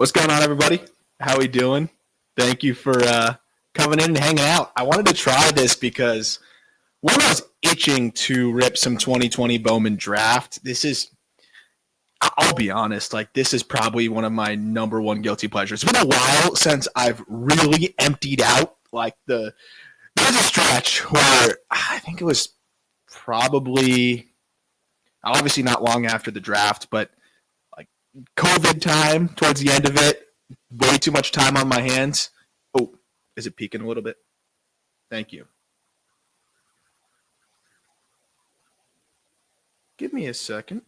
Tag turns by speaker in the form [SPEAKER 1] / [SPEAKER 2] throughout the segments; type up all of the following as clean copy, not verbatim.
[SPEAKER 1] What's going on, everybody? How we doing? Thank you for coming in and hanging out. I wanted to try this because when I was itching to rip some 2020 Bowman Draft, I'll be honest, like this is probably one of my number one guilty pleasures. It's been a while since I've really emptied out. Like there's a stretch where I think it was probably obviously not long after the draft, but like COVID time towards the end of it, way too much time on my hands. Oh, is it peaking a little bit? Thank you. Give me a second.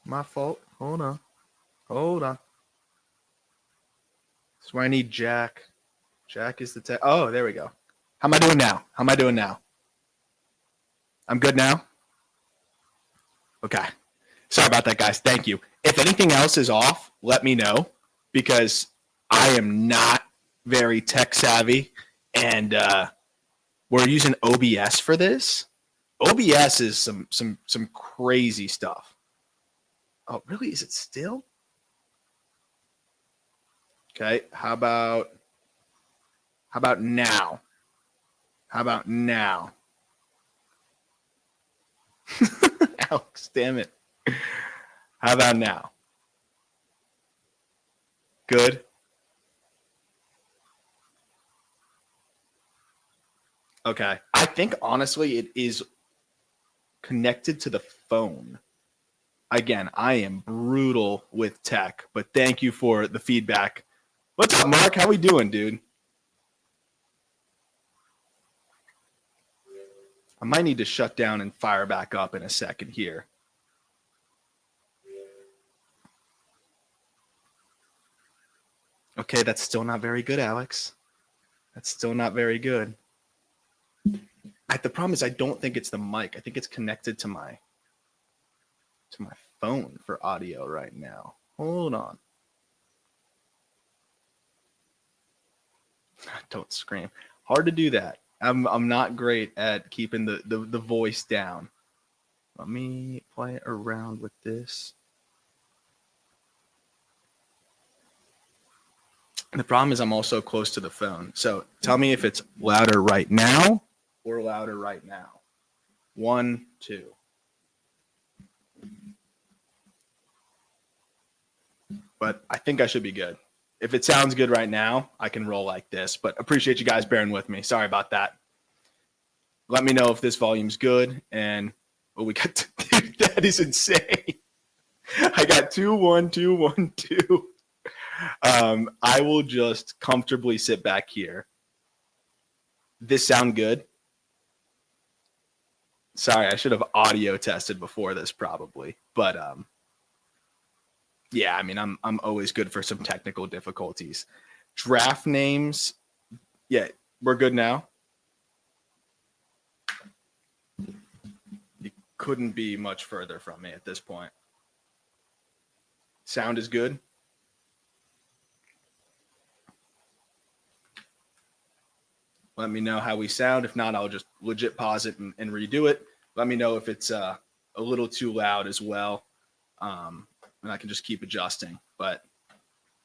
[SPEAKER 1] My fault. Hold on. That's why I need Jack. Jack is the Oh, there we go. How am I doing now? I'm good now? Okay. Sorry about that, guys. Thank you. If anything else is off, let me know because I am not very tech savvy and we're using OBS for this. OBS is some crazy stuff. Oh, really? Is it still? Okay. How about now? Alex, damn it. How about now? Good. Okay. I think honestly it is connected to the phone. Again, I am brutal with tech, but thank you for the feedback. What's up, Mark? How we doing, dude? I might need to shut down and fire back up in a second here. Okay, that's still not very good, Alex. That's still not very good. The problem is I don't think it's the mic. I think it's connected to my phone for audio right now. Hold on. Don't scream. Hard to do that. I'm not great at keeping the voice down. Let me play around with this. And the problem is I'm also close to the phone. So tell me if it's louder right now or louder right now. 1, 2. But I think I should be good. If it sounds good right now, I can roll like this. But appreciate you guys bearing with me. Sorry about that. Let me know if this volume's good. And we got that is insane. I got 2, 1, 2, 1, 2. I will just comfortably sit back here. This sound good? Sorry, I should have audio tested before this probably. But yeah, I mean, I'm always good for some technical difficulties. Draft names, yeah, we're good now. You couldn't be much further from me at this point. Sound is good. Let me know how we sound. If not, I'll just legit pause it and redo it. Let me know if it's a little too loud as well. And I can just keep adjusting. But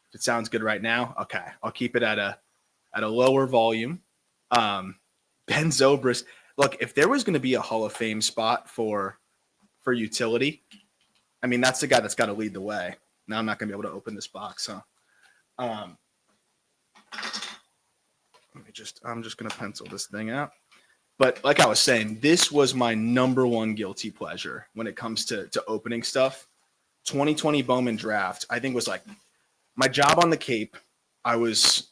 [SPEAKER 1] if it sounds good right now, okay, I'll keep it at a lower volume. Ben Zobrist, look, if there was going to be a Hall of Fame spot for utility, I mean, that's the guy that's got to lead the way. Now I'm not going to be able to open this box, huh? I'm just going to pencil this thing out. But like I was saying, this was my number one guilty pleasure when it comes to opening stuff. 2020 Bowman Draft, I think, was like my job on the Cape. I was,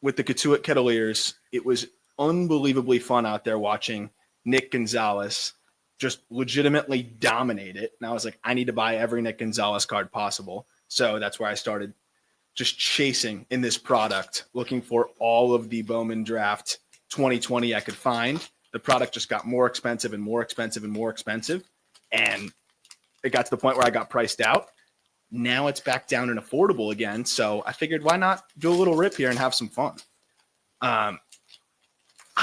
[SPEAKER 1] with the Katuitt Kettleers, it was unbelievably fun out there watching Nick Gonzalez just legitimately dominate it. And I was like, I need to buy every Nick Gonzalez card possible. So that's where I started just chasing in this product, looking for all of the Bowman Draft 2020 I could find. The product just got more expensive and more expensive and more expensive. And it got to the point where I got priced out. Now it's back down and affordable again. So I figured, why not do a little rip here and have some fun? I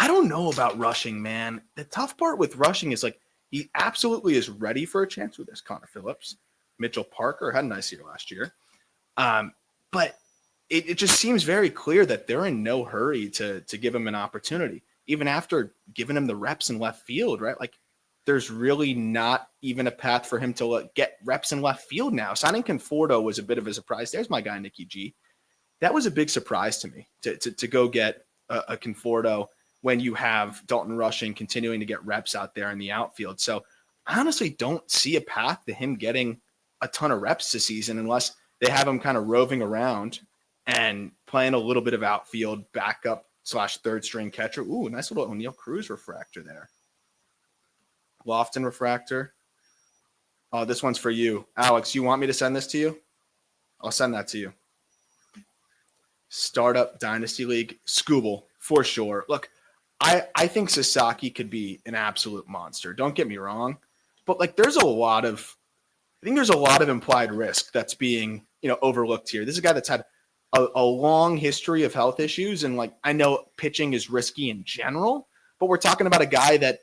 [SPEAKER 1] don't know about rushing, man. The tough part with rushing is like he absolutely is ready for a chance with this. Connor Phillips, Mitchell Parker had a nice year last year. But it just seems very clear that they're in no hurry to give him an opportunity, even after giving him the reps in left field, right? Like there's really not even a path for him to get reps in left field now. Signing Conforto was a bit of a surprise. There's my guy, Nikki G. That was a big surprise to me to go get a Conforto when you have Dalton Rushing continuing to get reps out there in the outfield. So I honestly don't see a path to him getting a ton of reps this season unless they have him kind of roving around and playing a little bit of outfield backup / third string catcher. Ooh, nice little O'Neill Cruz refractor there. Lofton refractor. Oh, this one's for you. Alex, you want me to send this to you? I'll send that to you. Startup Dynasty League. Scooble, for sure. Look, I think Sasaki could be an absolute monster. Don't get me wrong. But like there's a lot of implied risk that's being, overlooked here. This is a guy that's had a long history of health issues. And like, I know pitching is risky in general, but we're talking about a guy that,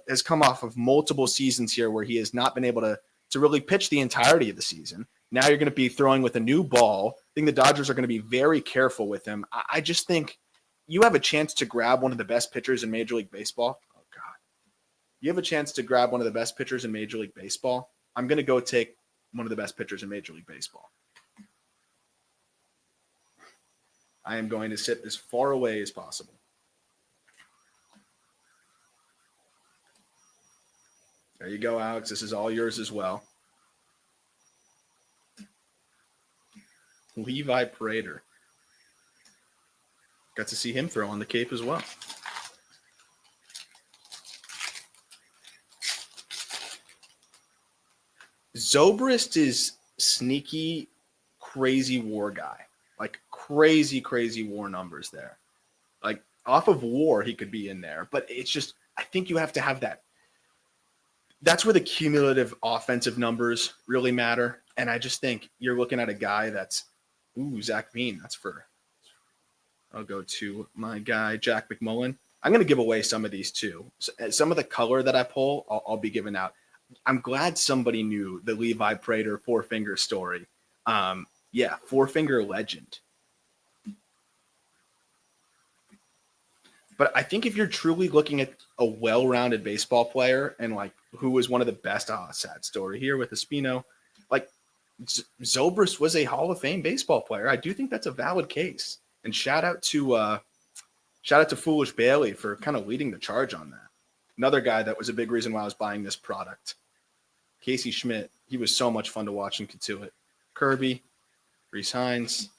[SPEAKER 1] has come off of multiple seasons here where he has not been able to really pitch the entirety of the season. Now you're going to be throwing with a new ball. I think the Dodgers are going to be very careful with him. I just think you have a chance to grab one of the best pitchers in Major League Baseball. Oh, God. You have a chance to grab one of the best pitchers in Major League Baseball. I'm going to go take one of the best pitchers in Major League Baseball. I am going to sit as far away as possible. There you go, Alex. This is all yours as well. Levi Prater. Got to see him throw on the Cape as well. Zobrist is sneaky, crazy WAR guy. Like crazy WAR numbers there. Like off of WAR, he could be in there. But it's just, I think you have to have that. That's where the cumulative offensive numbers really matter. And I just think you're looking at a guy that's, Zach Bean. I'll go to my guy, Jack McMullen. I'm going to give away some of these too. Some of the color that I pull, I'll be giving out. I'm glad somebody knew the Levi Prater four-finger story. Four-finger legend. But I think if you're truly looking at a well-rounded baseball player and like who was one of the best, sad story here with Espino, like Zobrist was a Hall of Fame baseball player. I do think that's a valid case. And shout out to Foolish Bailey for kind of leading the charge on that. Another guy that was a big reason why I was buying this product. Casey Schmidt, he was so much fun to watch and to it. Kirby, Reese Hines,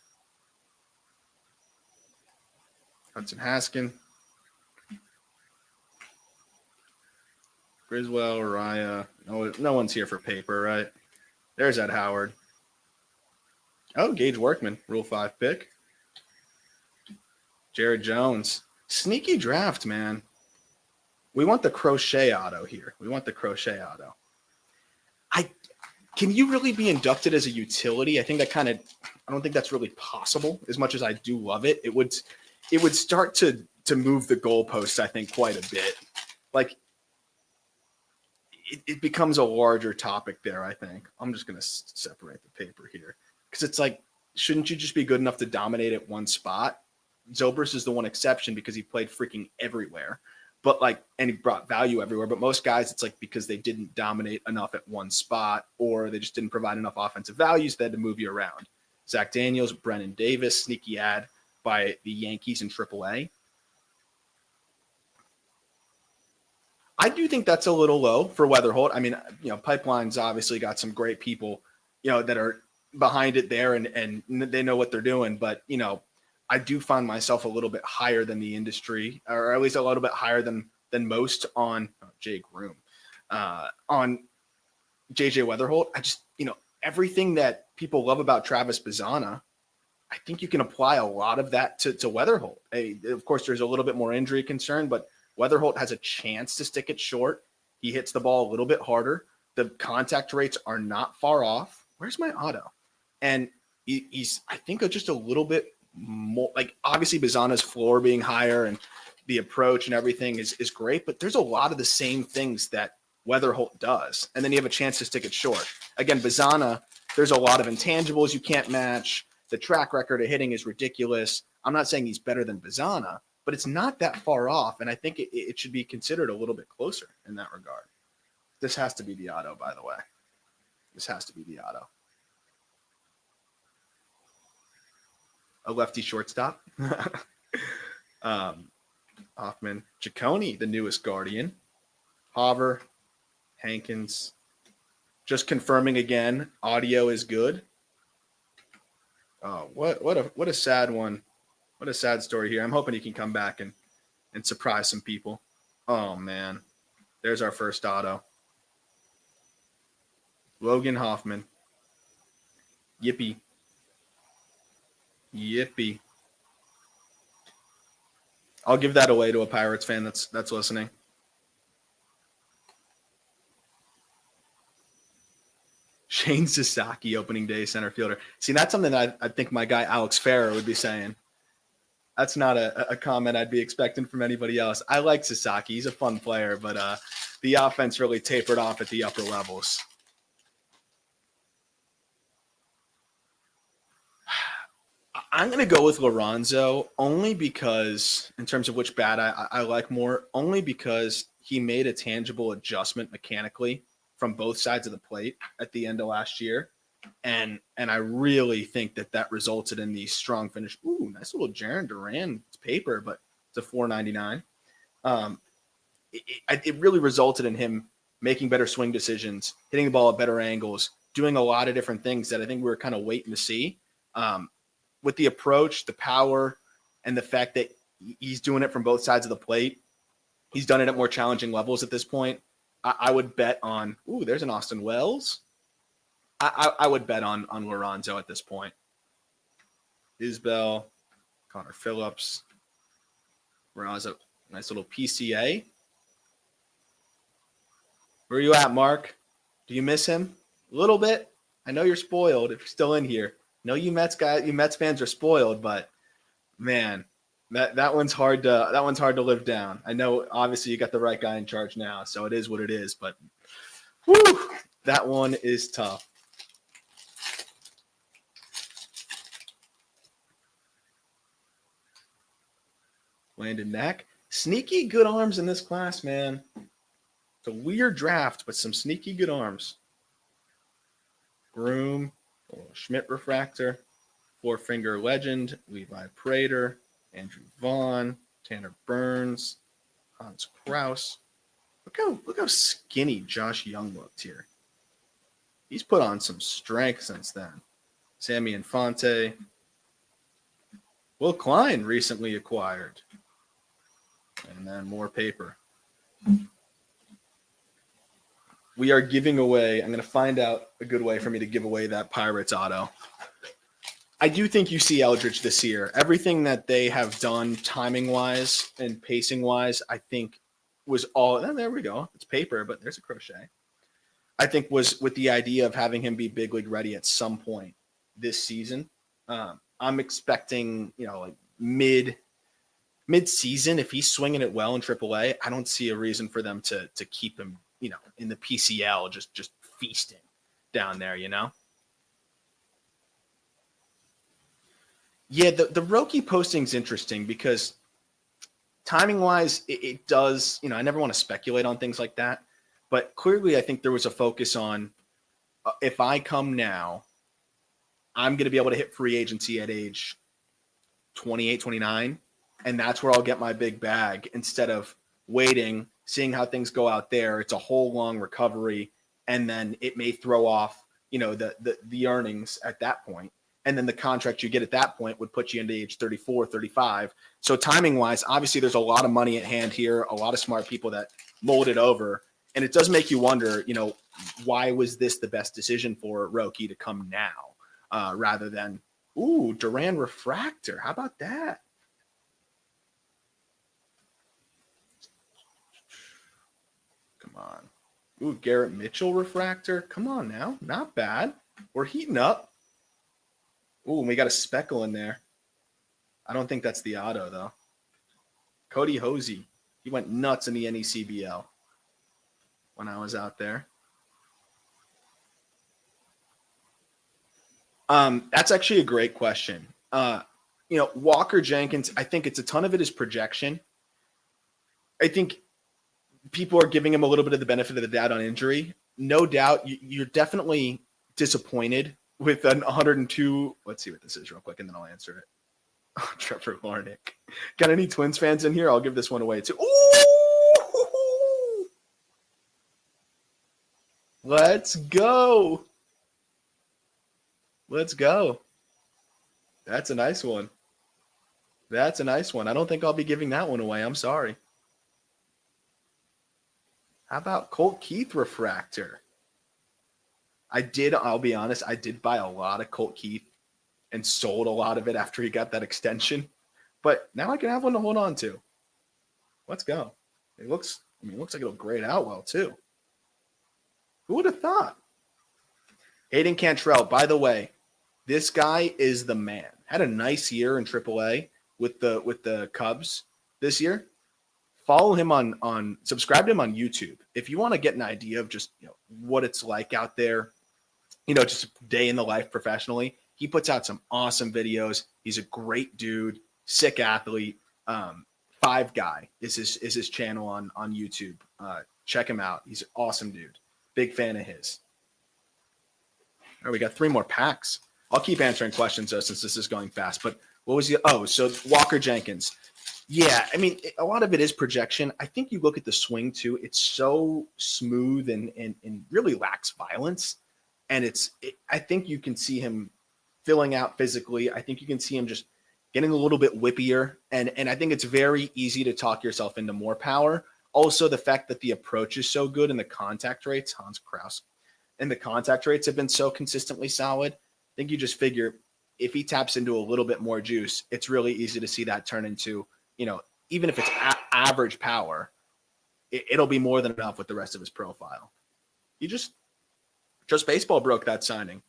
[SPEAKER 1] Hudson Haskin, Griswell, Raya. No one's here for paper, right? There's Ed Howard. Oh, Gage Workman, Rule 5 pick. Jared Jones. Sneaky draft, man. We want the crochet auto here. Can you really be inducted as a utility? I don't think that's really possible as much as I do love it. It would start to move the goalposts, I think, quite a bit. Like, it becomes a larger topic there, I think. I'm just going to separate the paper here. Because it's like, shouldn't you just be good enough to dominate at one spot? Zobrist is the one exception because he played freaking everywhere. But and he brought value everywhere. But most guys, it's like because they didn't dominate enough at one spot or they just didn't provide enough offensive values, they had to move you around. Zach Daniels, Brennan Davis, sneaky ad by the Yankees in AAA. I do think that's a little low for Weatherholt. I mean, Pipeline's obviously got some great people, that are behind it there and they know what they're doing. But, I do find myself a little bit higher than the industry, or at least a little bit higher than most on Jay Groom, on JJ Weatherholt. I just, everything that people love about Travis Bazzana, I think you can apply a lot of that to Weatherholt. Of course, there's a little bit more injury concern, but Weatherholt has a chance to stick it short. He hits the ball a little bit harder. The contact rates are not far off. Where's my auto? And he's, I think, just a little bit more, like, obviously Bazana's floor being higher and the approach and everything is great, but there's a lot of the same things that Weatherholt does. And then you have a chance to stick it short. Again, Bazana, there's a lot of intangibles you can't match. The track record of hitting is ridiculous. I'm not saying he's better than Bazana, but it's not that far off. And I think it should be considered a little bit closer in that regard. This has to be the auto, by the way. This has to be the auto. A lefty shortstop. Hoffman. Ciccone, the newest Guardian. Hauver. Hankins. Just confirming again, audio is good. Oh, what a sad one. What a sad story here. I'm hoping he can come back and surprise some people. Oh, man. There's our first auto. Logan Hoffman. Yippee. Yippee. I'll give that away to a Pirates fan that's listening. Shane Sasaki, opening day center fielder. See, that's something that I think my guy Alex Farrer would be saying. That's not a comment I'd be expecting from anybody else. I like Sasaki. He's a fun player, but the offense really tapered off at the upper levels. I'm going to go with Lorenzo only because, in terms of which bat I like more, only because he made a tangible adjustment mechanically from both sides of the plate at the end of last year. And I really think that resulted in the strong finish. Ooh, nice little Jarren Duran. It's paper, but it's a $4.99. It really resulted in him making better swing decisions, hitting the ball at better angles, doing a lot of different things that I think we were kind of waiting to see. With the approach, the power, and the fact that he's doing it from both sides of the plate, he's done it at more challenging levels at this point. I would bet on, there's an Austin Wells. I would bet on Lorenzo at this point. Isbell, Connor Phillips. Lorenzo, nice little PCA. Where are you at, Mark? Do you miss him? A little bit? I know you're spoiled if you're still in here. No, you Mets fans are spoiled, but man, that one's hard to live down. I know obviously you got the right guy in charge now, so it is what it is, but whew, that one is tough. Landon Knack. Sneaky good arms in this class, man. It's a weird draft, but some sneaky good arms. Groom. Schmidt refractor, four-finger legend, Levi Prater, Andrew Vaughn, Tanner Burns, Hans Kraus. Look how skinny Josh Young looked here. He's put on some strength since then. Sammy Infante. Will Klein recently acquired. And then more paper. We are giving away, I'm going to find out a good way for me to give away that Pirates auto. I do think you see Eldridge this year. Everything that they have done timing-wise and pacing-wise, I think was all, there we go. It's paper, but there's a crochet. I think was with the idea of having him be big league ready at some point this season. I'm expecting, like mid-season, if he's swinging it well in AAA, I don't see a reason for them to keep him, in the PCL, just feasting down there, Yeah, the Roki posting's interesting because timing-wise, it does, I never want to speculate on things like that, but clearly I think there was a focus on if I come now, I'm going to be able to hit free agency at age 28, 29, and that's where I'll get my big bag instead of waiting, seeing how things go out there. It's a whole long recovery, and then it may throw off, the earnings at that point. And then the contract you get at that point would put you into age 34, 35. So timing-wise, obviously there's a lot of money at hand here, a lot of smart people that mold it over. And it does make you wonder, why was this the best decision for Roki to come now rather than, Duran Refractor. How about that? Come on. Garrett Mitchell Refractor. Come on now. Not bad. We're heating up. Ooh, and we got a speckle in there. I don't think that's the auto, though. Cody Hosey. He went nuts in the NECBL when I was out there. That's actually a great question. Walker Jenkins, I think it's a ton of it is projection. I think people are giving him a little bit of the benefit of the doubt on injury. No doubt, you're definitely disappointed with an 102. Let's see what this is real quick, and then I'll answer it. Oh, Trevor Larnick. Got any Twins fans in here? I'll give this one away too. Ooh! Let's go. Let's go. That's a nice one. That's a nice one. I don't think I'll be giving that one away. I'm sorry. How about Colt Keith refractor? I'll be honest, I did buy a lot of Colt Keith and sold a lot of it after he got that extension. But now I can have one to hold on to. Let's go. It looks like it'll grade out well too. Who would have thought? Hayden Cantrell, by the way, this guy is the man. Had a nice year in AAA with the Cubs this year. Follow him subscribe to him on YouTube. If you want to get an idea of just what it's like out there, just a day in the life professionally, he puts out some awesome videos. He's a great dude, sick athlete. Five Guy is his channel on YouTube. Check him out. He's an awesome dude. Big fan of his. All right, we got 3 more packs. I'll keep answering questions though, since this is going fast. But what was so Walker Jenkins. Yeah, a lot of it is projection. I think you look at the swing too. It's so smooth and really lacks violence. And I think you can see him filling out physically. I think you can see him just getting a little bit whippier. And I think it's very easy to talk yourself into more power. Also, the fact that the approach is so good and the contact rates, Hans Kraus, and the contact rates have been so consistently solid. I think you just figure if he taps into a little bit more juice, it's really easy to see that turn into, even if it's average power, it'll be more than enough with the rest of his profile. Just Baseball broke that signing.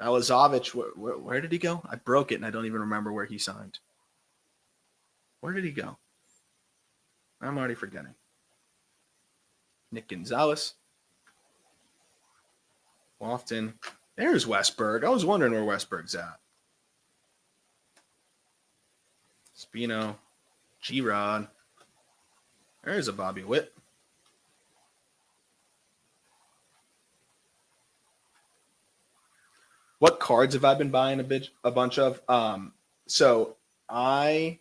[SPEAKER 1] Alazovich, where did he go? I broke it, and I don't even remember where he signed. Where did he go? I'm already forgetting. Nick Gonzalez. Lofton. There's Westberg. I was wondering where Westberg's at. Spino. G-Rod. There's a Bobby Witt. What cards have I been buying a bunch of? So I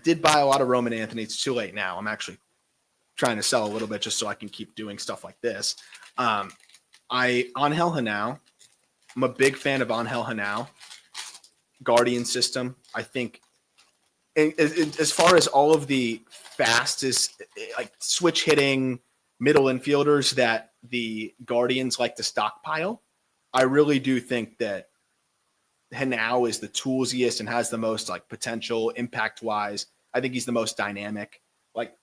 [SPEAKER 1] did buy a lot of Roman Anthony. It's too late now. I'm actually trying to sell a little bit just so I can keep doing stuff like this. Angel Hanao. I'm a big fan of Angel Hanao. Guardian system. I think as far as all of the fastest, like switch hitting middle infielders that the Guardians like to stockpile, I really do think that Hanao is the toolsiest and has the most like potential impact wise. I think he's the most dynamic. Like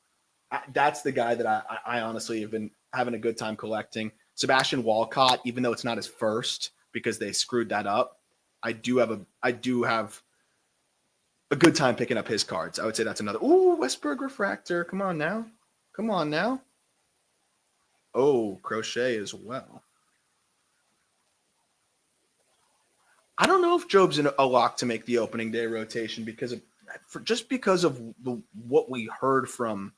[SPEAKER 1] that's the guy that I honestly have been having a good time collecting. Sebastian Walcott, even though it's not his first because they screwed that up, I do have a good time picking up his cards. I would say that's another. Ooh, Westberg refractor. Come on now. Oh, Crochet as well. I don't know if Job's a lock to make the opening day rotation because of what we heard from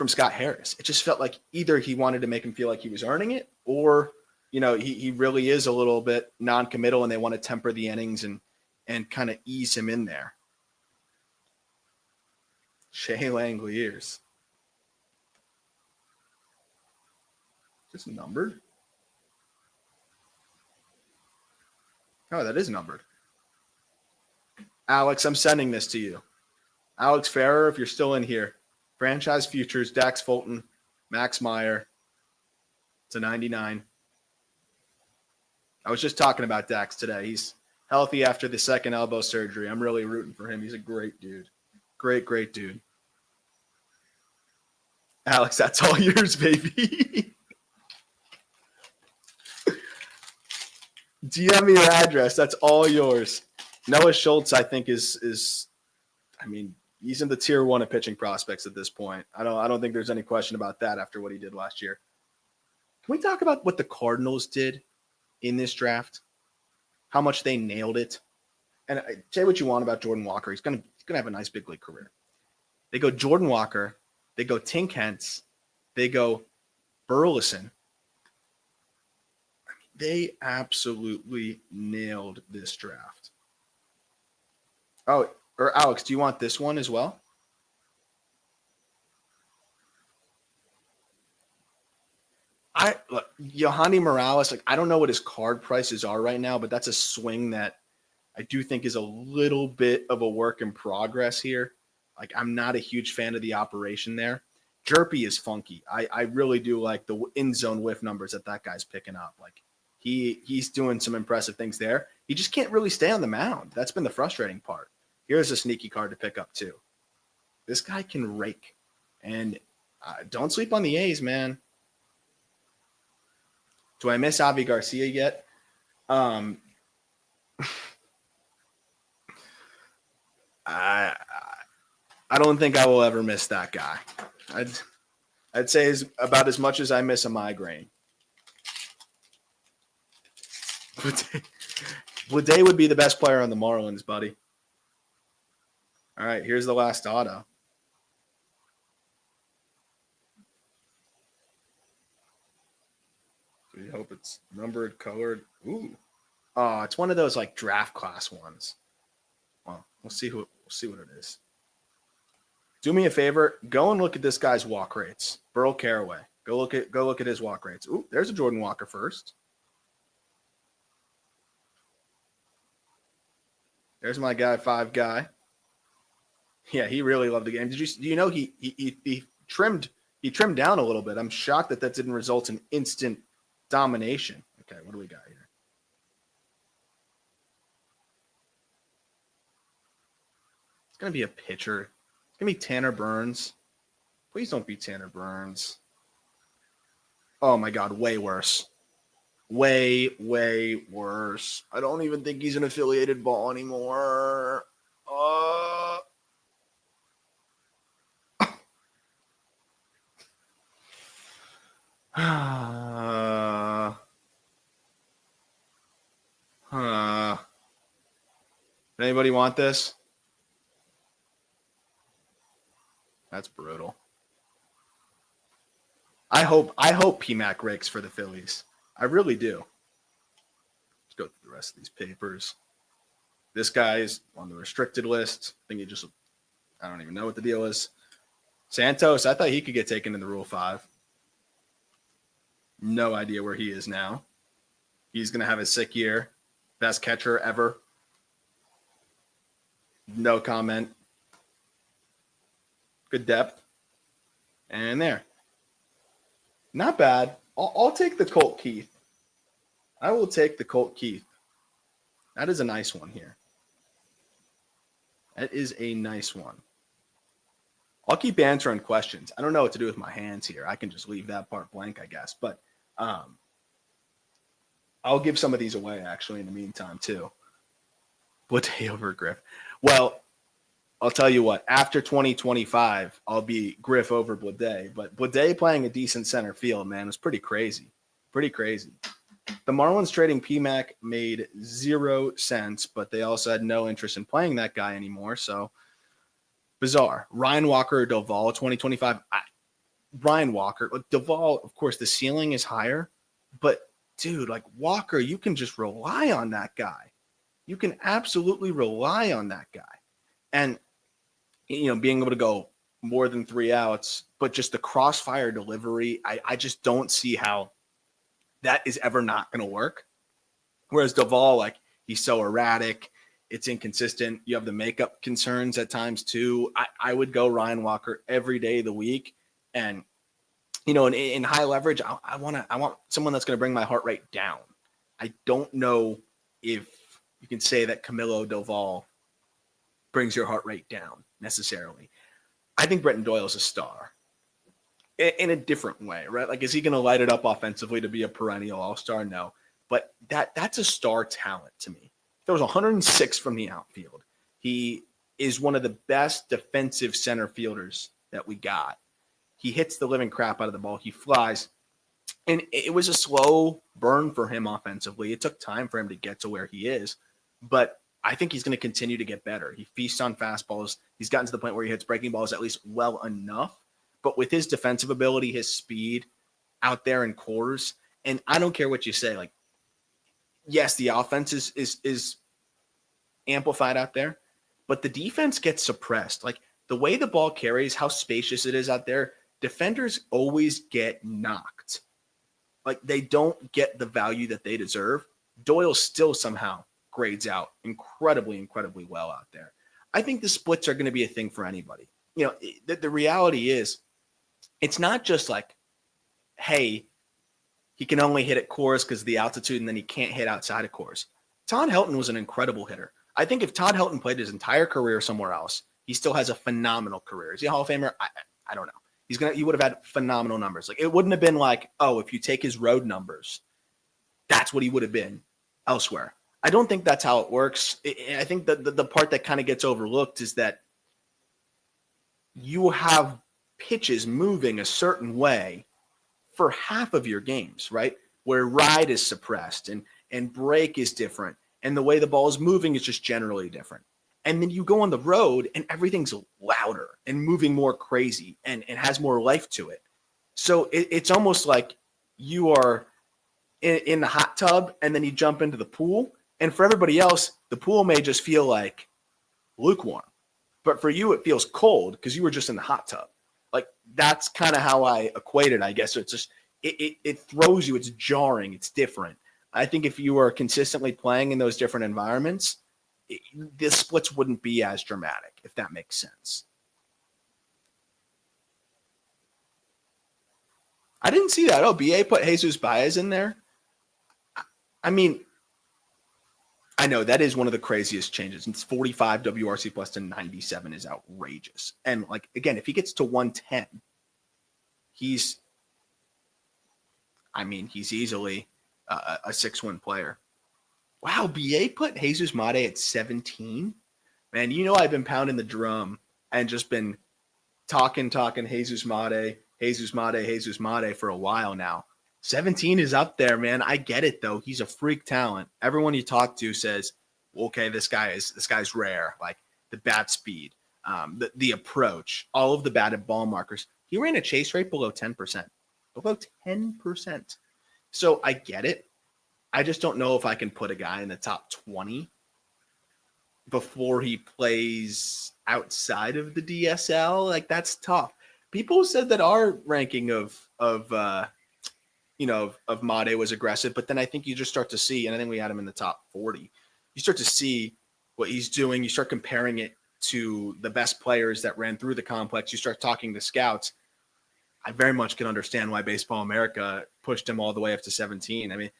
[SPEAKER 1] Scott Harris. It just felt like either he wanted to make him feel like he was earning it, or he really is a little bit non-committal and they want to temper the innings and kind of ease him in there. Shea Langoliers. Is this numbered? Oh, that is numbered. Alex, I'm sending this to you. Alex Farrer, if you're still in here. Franchise Futures, Dax Fulton, Max Meyer. It's a 99. I was just talking about Dax today. He's healthy after the second elbow surgery. I'm really rooting for him. He's a great dude. Great dude. Alex, that's all yours, baby. DM me your address. That's all yours. Noah Schultz, I think, is. I mean, he's in the tier 1 of pitching prospects at this point. I don't think there's any question about that after what he did last year. Can we talk about what the Cardinals did in this draft? How much they nailed it? And say what you want about Jordan Walker. He's gonna have a nice big league career. They go Jordan Walker. They go Tink Hence. They go Burleson. They absolutely nailed this draft. Oh, or Alex, do you want this one as well? Yohandy Morales, I don't know what his card prices are right now, but that's a swing that I do think is a little bit of a work in progress here. I'm not a huge fan of the operation there. Jerpy is funky. I really do like the in-zone whiff numbers that guy's picking up. He's doing some impressive things there. He just can't really stay on the mound. That's been the frustrating part. Here's a sneaky card to pick up too. This guy can rake. And don't sleep on the A's, man. Do I miss Avi Garcia yet? I don't think I will ever miss that guy. I'd say about as much as I miss a migraine. Bleday would be the best player on the Marlins, buddy. All right, here's the last auto. We hope it's numbered, colored. Ooh. Oh, it's one of those draft class ones. Well, we'll see what it is. Do me a favor, go and look at this guy's walk rates. Burl Caraway. Go look at his walk rates. Ooh, there's a Jordan Walker first. There's my guy, 5 guy. Yeah, he really loved the game. Do you know he trimmed down a little bit? I'm shocked that didn't result in instant domination. Okay, what do we got here? It's going to be a pitcher. It's going to be Tanner Burns. Please don't be Tanner Burns. Oh, my God, way worse. Way, way worse. I don't even think he's an affiliated ball anymore. Anybody want this? That's brutal. I hope PMAC rakes for the Phillies. I really do. Let's go through the rest of these papers. This guy's on the restricted list. I think I don't even know what the deal is. Santos, I thought he could get taken in the Rule 5. No idea where he is now. He's going to have a sick year. Best catcher ever. No comment. Good depth. And there. Not bad. I'll take the Colt Keith. I will take the Colt Keith. That is a nice one here. That is a nice one. I'll keep answering questions. I don't know what to do with my hands here. I can just leave that part blank, I guess. But I'll give some of these away, actually, in the meantime, too. Bleday over Griff. Well, I'll tell you what. After 2025, I'll be Griff over Bleday. But Bleday playing a decent center field, man, was pretty crazy. Pretty crazy. The Marlins trading PMAC made 0 sense, but they also had no interest in playing that guy anymore. So, bizarre. Ryan Walker or Doval 2025. Ryan Walker. Doval, of course, the ceiling is higher. But, dude, Walker, you can just rely on that guy. You can absolutely rely on that guy. And, being able to go more than 3 outs, but just the crossfire delivery, I just don't see how that is ever not going to work. Whereas Doval, he's so erratic. It's inconsistent. You have the makeup concerns at times too. I would go Ryan Walker every day of the week. And, in high leverage, I want someone that's going to bring my heart rate down. I don't know if you can say that Camilo Doval brings your heart rate down necessarily. I think Brenton Doyle's a star in a different way, right? Is he going to light it up offensively to be a perennial all-star? No. but that's a star talent to me. There was 106 from the outfield. He is one of the best defensive center fielders that we got. He hits the living crap out of the ball. He flies. And it was a slow burn for him offensively. It took time for him to get to where he is. But I think he's going to continue to get better. He feasts on fastballs. He's gotten to the point where he hits breaking balls at least well enough. But with his defensive ability, his speed out there in quarters, and I don't care what you say, like, yes, the offense is amplified out there, but the defense gets suppressed. Like, the way the ball carries, how spacious it is out there, defenders always get knocked. Like, they don't get the value that they deserve. Doyle still somehow grades out incredibly, incredibly well out there. I think the splits are going to be a thing for anybody. You know, the reality is, it's not just like, hey, he can only hit at cores because of the altitude and then he can't hit outside of cores. Todd Helton was an incredible hitter. I think if Todd Helton played his entire career somewhere else, he still has a phenomenal career. Is he a Hall of Famer? I don't know. He would have had phenomenal numbers. Like, it wouldn't have been like, oh, if you take his road numbers, that's what he would have been elsewhere. I don't think that's how it works. I think that the part that kind of gets overlooked is that you have pitches moving a certain way for half of your games, right? Where ride is suppressed and break is different. And the way the ball is moving is just generally different. And then you go on the road and everything's louder and moving more crazy and has more life to it. So it's almost like you are in the hot tub and then you jump into the pool. And for everybody else, the pool may just feel like lukewarm. But for you, it feels cold because you were just in the hot tub. Like, that's kind of how I equate it, I guess. So it's just, it throws you. It's jarring. It's different. I think if you are consistently playing in those different environments, the splits wouldn't be as dramatic, if that makes sense. I didn't see that. Oh, BA put Jesus Baez in there. I mean, I know that is one of the craziest changes. It's 45 WRC plus to 97 is outrageous. And, like, again, if he gets to 110, he's easily a 6-win player. Wow, BA put Jesus Mate at 17. Man, you know I've been pounding the drum and just been talking Jesus Mate for a while now. 17 is up there, man. I get it, though. He's a freak talent. Everyone you talk to says, okay, this guy's rare. Like, the bat speed, the approach, all of the batted ball markers. He ran a chase rate below 10%. Below 10%. So I get it. I just don't know if I can put a guy in the top 20 before he plays outside of the DSL. Like, that's tough. People said that our ranking of Made was aggressive, but then I think you just start to see, and I think we had him in the top 40. You start to see what he's doing. You start comparing it to the best players that ran through the complex. You start talking to scouts. I very much can understand why Baseball America pushed him all the way up to 17. I mean,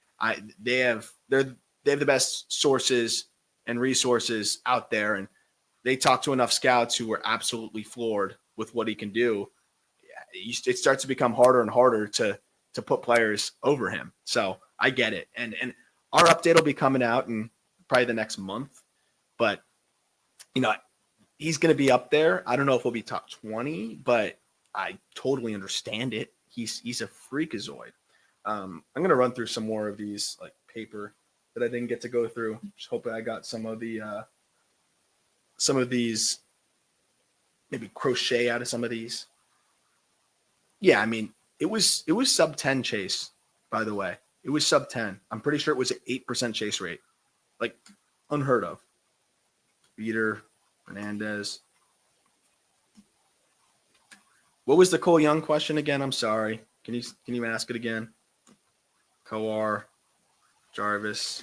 [SPEAKER 1] they have the best sources and resources out there, and they talk to enough scouts who were absolutely floored with what he can do. It starts to become harder and harder to put players over him. So I get it. And our update will be coming out in probably the next month, but he's going to be up there. I don't know if he'll be top 20, but I totally understand it. He's a freakazoid. I'm going to run through some more of these, like, paper that I didn't get to go through. Just hoping I got some of these, maybe crochet out of some of these. Yeah, I mean, it was sub 10 chase, by the way. It was sub 10. I'm pretty sure it was an 8% chase rate. Like, unheard of. Peter Hernandez. What was the Cole Young question again? I'm sorry. Can you ask it again? Coar, Jarvis.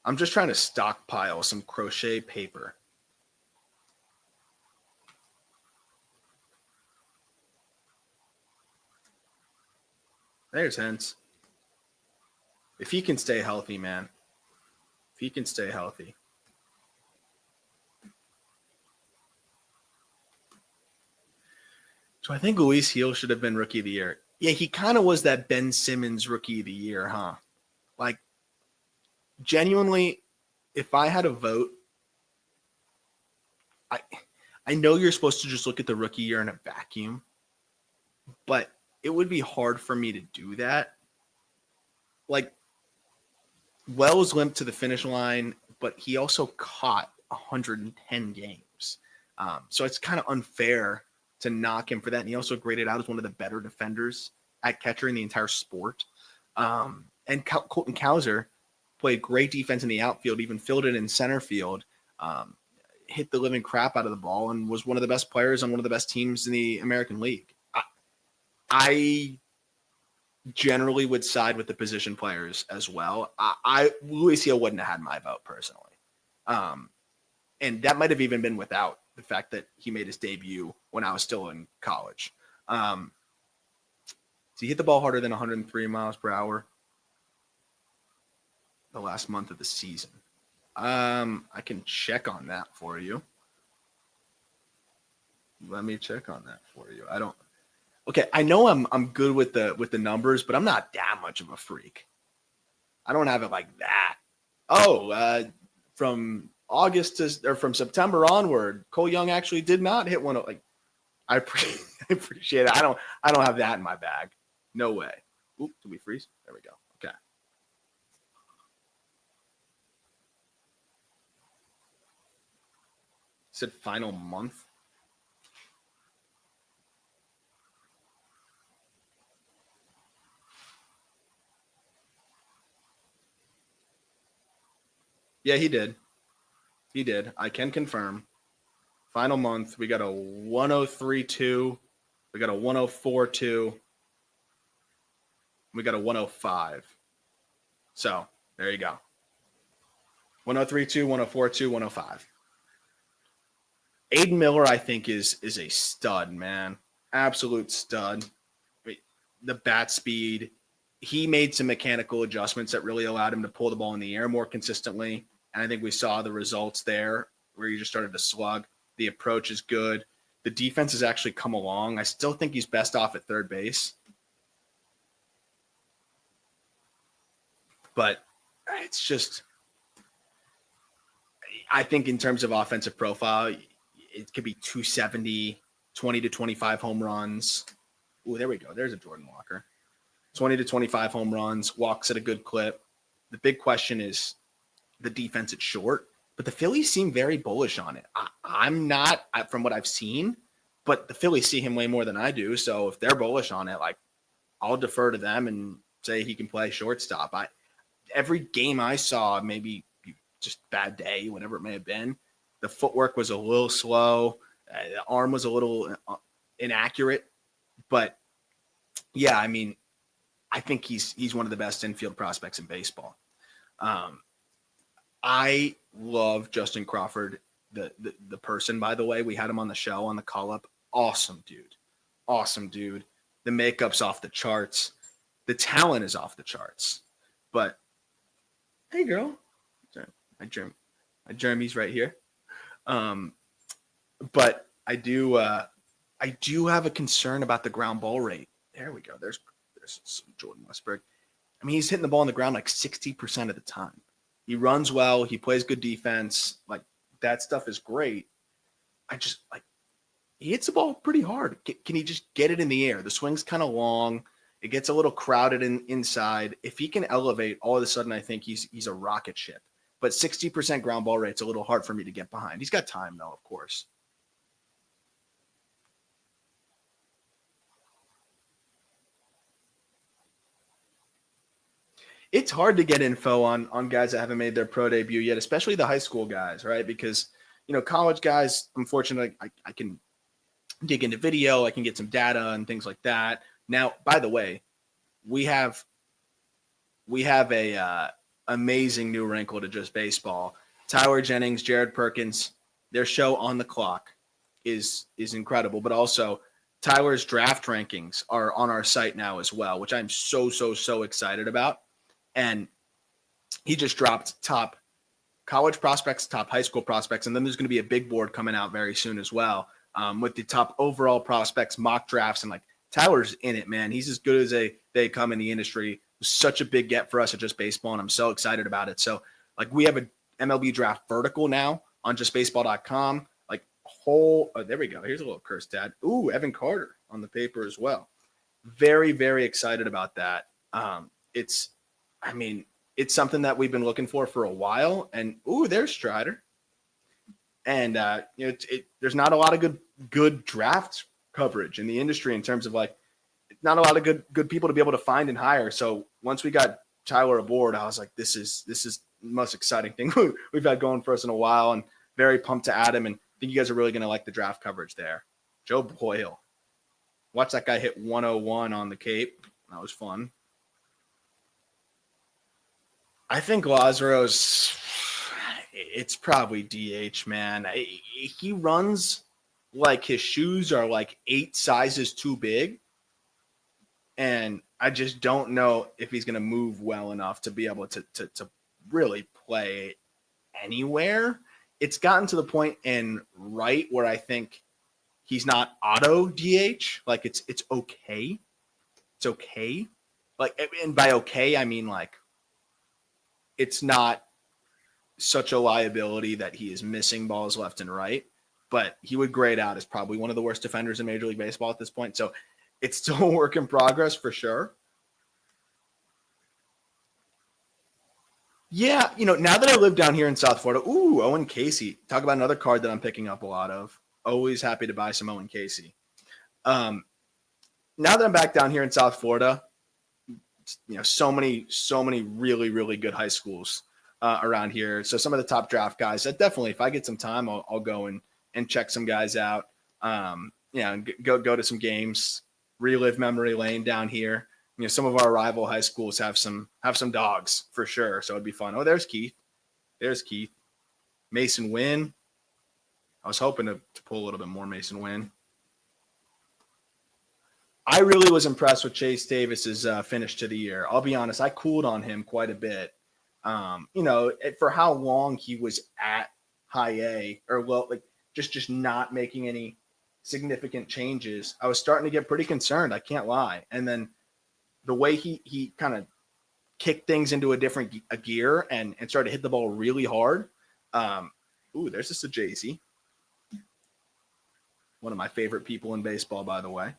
[SPEAKER 1] I'm just trying to stockpile some crochet paper. There's Hens. If he can stay healthy, man. If he can stay healthy. So I think Luis Heel should have been Rookie of the Year. Yeah, he kind of was that Ben Simmons rookie of the year, huh? Like, genuinely, if I had a vote, I I know you're supposed to just look at the rookie year in a vacuum, but it would be hard for me to do that. Like, Wells limped to the finish line, but he also caught 110 games. So it's kind of unfair to knock him for that. And he also graded out as one of the better defenders at catcher in the entire sport. And Colton Cowser played great defense in the outfield, even fielded in center field, hit the living crap out of the ball, and was one of the best players on one of the best teams in the American League. I generally would side with the position players as well. Luisio wouldn't have had my vote personally. And that might have even been without the fact that he made his debut when I was still in college. So he hit the ball harder than 103 miles per hour the last month of the season. I can check on that for you. Let me check on that for you. Okay, I know I'm good with the numbers, but I'm not that much of a freak. I don't have it like that. From August from September onward, Cole Young actually did not hit one. Like, I appreciate it. I don't have that in my bag. No way. Oop, did we freeze? There we go. Okay. Said final month. Yeah, he did. He did. I can confirm. Final month, we got a 103.2. We got a 104.2. We got a 105. So there you go. 103.2, 104.2, 105. Aiden Miller, I think, is a stud, man. Absolute stud. The bat speed. He made some mechanical adjustments that really allowed him to pull the ball in the air more consistently. And I think we saw the results there where he just started to slug. The approach is good. The defense has actually come along. I still think he's best off at third base. But it's just, I think in terms of offensive profile, it could be 270, 20 to 25 home runs. Ooh, there we go. There's a Jordan Walker. 20 to 25 home runs, walks at a good clip. The big question is the defense at short, but the Phillies seem very bullish on it. I'm not, from what I've seen, but the Phillies see him way more than I do. So if they're bullish on it, like, I'll defer to them and say he can play shortstop. Every game I saw, maybe just bad day, whatever it may have been, the footwork was a little slow. The arm was a little inaccurate. But, yeah, I mean, I think he's one of the best infield prospects in baseball. I love Justin Crawford, the person, by the way. We had him on the show on the call-up. Awesome dude. Awesome dude. The makeup's off the charts. The talent is off the charts. But, hey, girl. My Jeremy's right here. But I do have a concern about the ground ball rate. There we go. There's some Jordan Westberg. I mean, he's hitting the ball on the ground like 60% of the time. He runs well. He plays good defense. Like, that stuff is great. He hits the ball pretty hard. Can he just get it in the air? The swing's kind of long. It gets a little crowded inside. If he can elevate, all of a sudden I think he's a rocket ship. But 60% ground ball rate's a little hard for me to get behind. He's got time, though, of course. It's hard to get info on guys that haven't made their pro debut yet, especially the high school guys, right? Because, college guys, unfortunately, I can dig into video, I can get some data and things like that. Now, by the way, we have a amazing new wrinkle to just baseball. Tyler Jennings, Jared Perkins, their show On the Clock is incredible, but also Tyler's draft rankings are on our site now as well, which I'm so excited about. And he just dropped top college prospects, top high school prospects, and then there's going to be a big board coming out very soon as well, with the top overall prospects, mock drafts, and like Tyler's in it, man. He's as good as they come in the industry. It was such a big get for us at Just Baseball, and I'm so excited about it. So, like, we have a MLB draft vertical now on justbaseball.com. Like, there we go. Here's a little curse, Dad. Ooh, Evan Carter on the paper as well. Very, very excited about that. It's something that we've been looking for a while. And, ooh, there's Strider. And, there's not a lot of good draft coverage in the industry in terms of, like, not a lot of good people to be able to find and hire. So once we got Tyler aboard, I was like, this is the most exciting thing we've had going for us in a while, and very pumped to add him. And I think you guys are really going to like the draft coverage there. Joe Boyle. Watch that guy hit 101 on the Cape. That was fun. I think Lazaro's, it's probably DH, man. He runs like his shoes are like 8 sizes too big. And I just don't know if he's going to move well enough to be able to really play anywhere. It's gotten to the point in right where I think he's not auto DH. Like, it's okay. It's okay. Like, and by okay, I mean, like, it's not such a liability that he is missing balls left and right, but he would grade out as probably one of the worst defenders in Major League Baseball at this point. So it's still a work in progress for sure. Yeah, now that I live down here in South Florida, ooh, Owen Casey. Talk about another card that I'm picking up a lot of. Always happy to buy some Owen Casey. Now that I'm back down here in South Florida, so many really, really good high schools around here. So some of the top draft guys that definitely, if I get some time, I'll go and check some guys out. And go to some games, relive memory lane down here. Some of our rival high schools have some dogs for sure. So it'd be fun. Oh, there's Keith. Mason Wynn. I was hoping to pull a little bit more Mason Wynn. I really was impressed with Chase Davis's finish to the year. I'll be honest, I cooled on him quite a bit. For how long he was at high A, or just not making any significant changes, I was starting to get pretty concerned. I can't lie. And then the way he kind of kicked things into a different gear and started to hit the ball really hard. There's just a Jay-Z. One of my favorite people in baseball, by the way.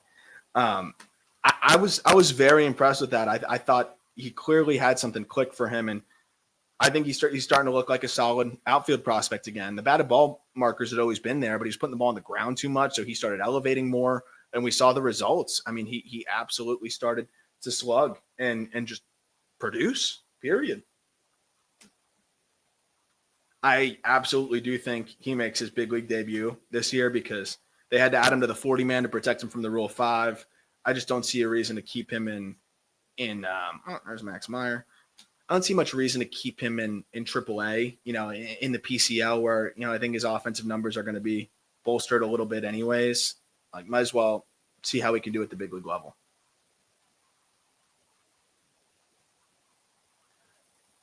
[SPEAKER 1] I was very impressed with that. I thought he clearly had something click for him, and I think he's starting to look like a solid outfield prospect again. The batted ball markers had always been there, but he's putting the ball on the ground too much, so he started elevating more, and we saw the results. I mean, he absolutely started to slug and just produce, period. I absolutely do think he makes his big league debut this year because they had to add him to the 40-man to protect him from the Rule 5. I just don't see a reason to keep him in there's Max Meyer. I don't see much reason to keep him in AAA, in the PCL where, I think his offensive numbers are going to be bolstered a little bit anyways. Like, might as well see how we can do at the big league level.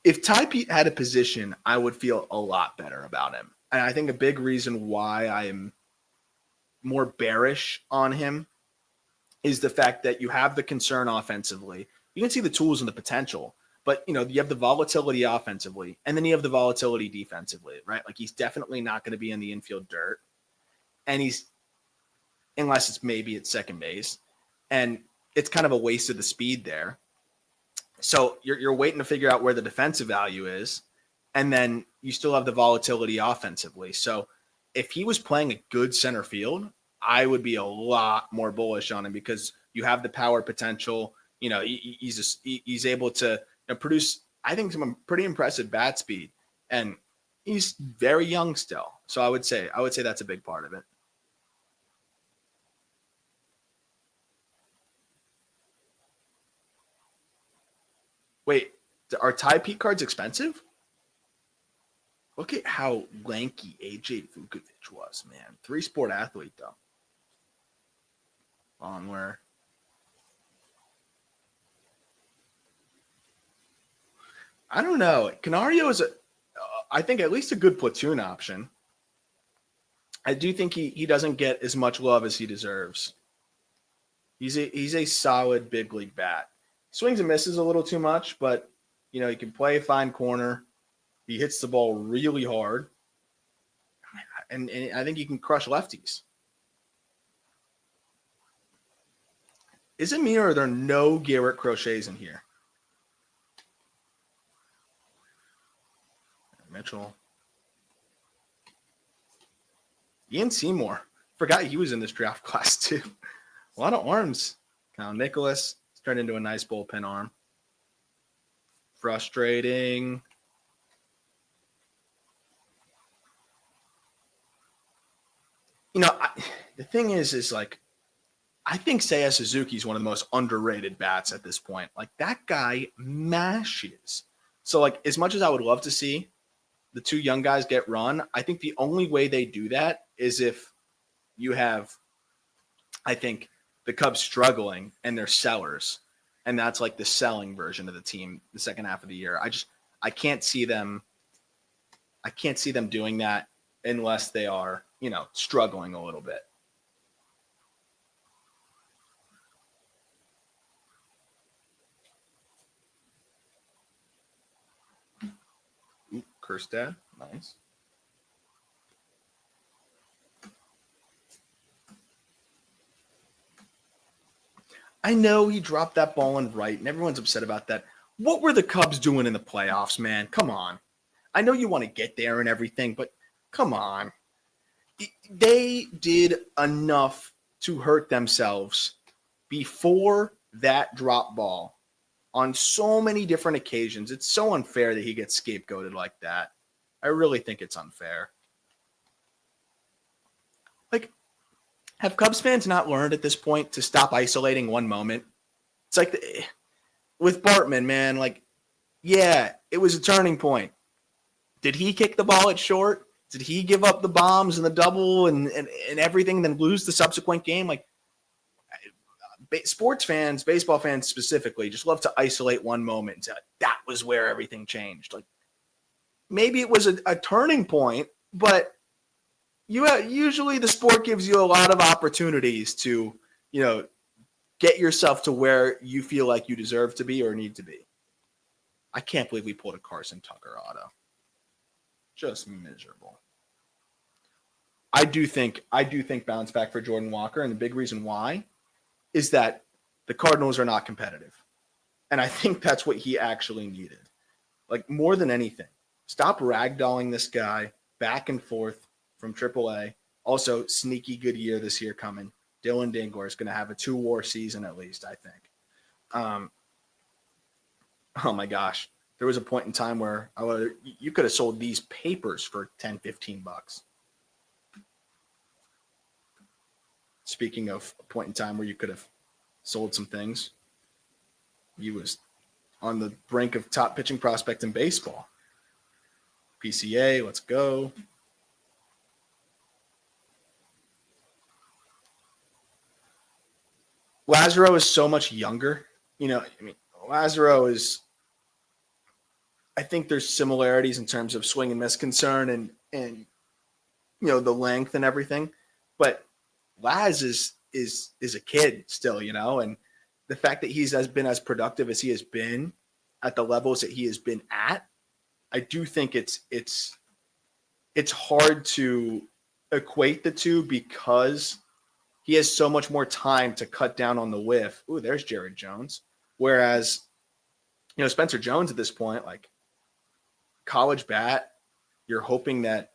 [SPEAKER 1] If Ty Pete had a position, I would feel a lot better about him. And I think a big reason why I am more bearish on him is the fact that you have the concern offensively. You can see the tools and the potential, but you have the volatility offensively, and then you have the volatility defensively, right? Like, he's definitely not going to be in the infield dirt, and unless it's maybe at second base, and it's kind of a waste of the speed there. So you're waiting to figure out where the defensive value is, and then you still have the volatility offensively. So if he was playing a good center field, I would be a lot more bullish on him because you have the power potential. He's able to produce, I think, some pretty impressive bat speed, and he's very young still. So I would say that's a big part of it. Wait, are Ty Pete cards expensive? Look at how lanky AJ Vukovic was, man. 3-sport athlete, though. Onward. I don't know. Canario is I think at least a good platoon option. I do think he doesn't get as much love as he deserves. He's a solid big league bat. Swings and misses a little too much, but he can play a fine corner. He hits the ball really hard, and I think he can crush lefties. Is it me or are there no Garrett Crochets in here? Mitchell. Ian Seymour. Forgot he was in this draft class too. A lot of arms. Kyle Nicholas turned into a nice bullpen arm. Frustrating. The thing is like, I think Seiya Suzuki is one of the most underrated bats at this point. Like, that guy mashes. So, like, as much as I would love to see the two young guys get run, I think the only way they do that is if you have, I think, the Cubs struggling and they're sellers. And that's like the selling version of the team the second half of the year. I can't see them doing that unless they are, struggling a little bit. Kerstad, nice. I know he dropped that ball in right, and everyone's upset about that. What were the Cubs doing in the playoffs, man? Come on. I know you want to get there and everything, but come on. They did enough to hurt themselves before that drop ball on so many different occasions. It's so unfair that he gets scapegoated like that. I really think it's unfair. Like, have Cubs fans not learned at this point to stop isolating one moment? It's like with Bartman, man, like, yeah, it was a turning point. Did he kick the ball at short? Did he give up the bombs and the double and everything, then lose the subsequent game? Like, sports fans, baseball fans specifically, just love to isolate one moment and say, that was where everything changed. Like, maybe it was a turning point, but usually the sport gives you a lot of opportunities to, get yourself to where you feel like you deserve to be or need to be. I can't believe we pulled a Carson Tucker auto. Just miserable. I do think bounce back for Jordan Walker, and the big reason why is that the Cardinals are not competitive. And I think that's what he actually needed. Like, more than anything, stop ragdolling this guy back and forth from AAA. Also, sneaky good year this year coming. Dylan Dingler is going to have a 2-WAR season at least, I think. Oh, my gosh. There was a point in time where you could have sold these papers for $10, $15. Speaking of a point in time where you could have sold some things, he was on the brink of top pitching prospect in baseball. PCA, let's go. Lazaro is so much younger. Lazaro is, I think there's similarities in terms of swing and miss concern and the length and everything. But Laz is a kid still, and the fact that he's been as productive as he has been at the levels that he has been at, I do think it's hard to equate the two because he has so much more time to cut down on the whiff. Ooh, there's Jared Jones. Whereas, Spencer Jones at this point, like, college bat, you're hoping that,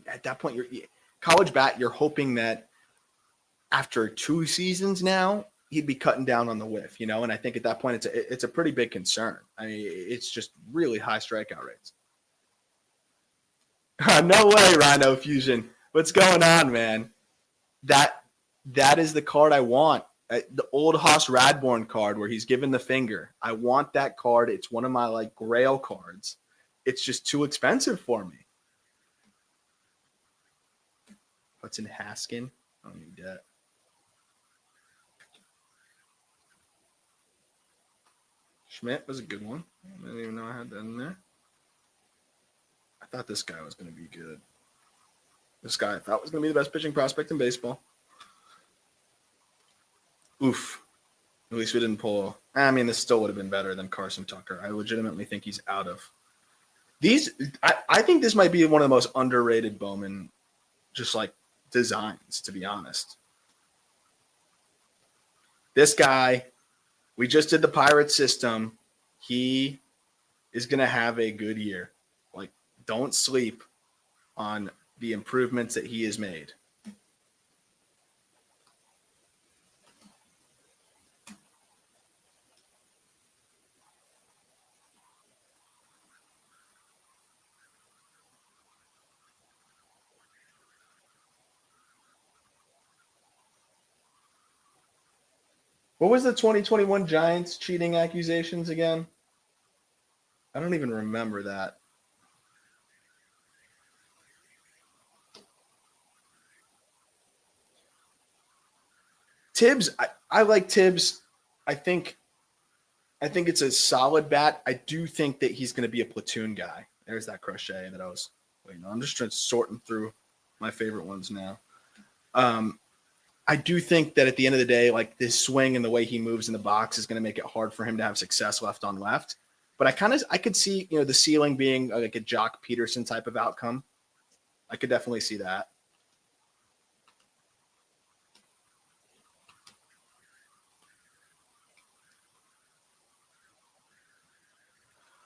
[SPEAKER 1] at that point, college bat, you're hoping that after 2 seasons now, he'd be cutting down on the whiff, and I think at that point, it's a pretty big concern. It's just really high strikeout rates. No way, Rhino Fusion. What's going on, man? That is the card I want. The old Haas Radborn card where he's given the finger. I want that card. It's one of my grail cards. It's just too expensive for me. What's in Haskin? I don't need that. Schmidt was a good one. I didn't even know I had that in there. I thought this guy was going to be good. This guy I thought was going to be the best pitching prospect in baseball. Oof. At least we didn't pull. I mean, this still would have been better than Carson Tucker. I legitimately think he's out of these. I think this might be one of the most underrated Bowman, just like designs, to be honest. This guy, we just did the Pirate system. He is going to have a good year. Like, don't sleep on the improvements that he has made. What was the 2021 Giants cheating accusations again? I don't even remember that. Tibbs, I like Tibbs. I think it's a solid bat. I do think that he's going to be a platoon guy. There's that crochet that I was waiting on. I'm just trying to sorting through my favorite ones now. I do think that at the end of the day, like this swing and the way he moves in the box is going to make it hard for him to have success left on left. But I could see, the ceiling being like a Jock Peterson type of outcome. I could definitely see that.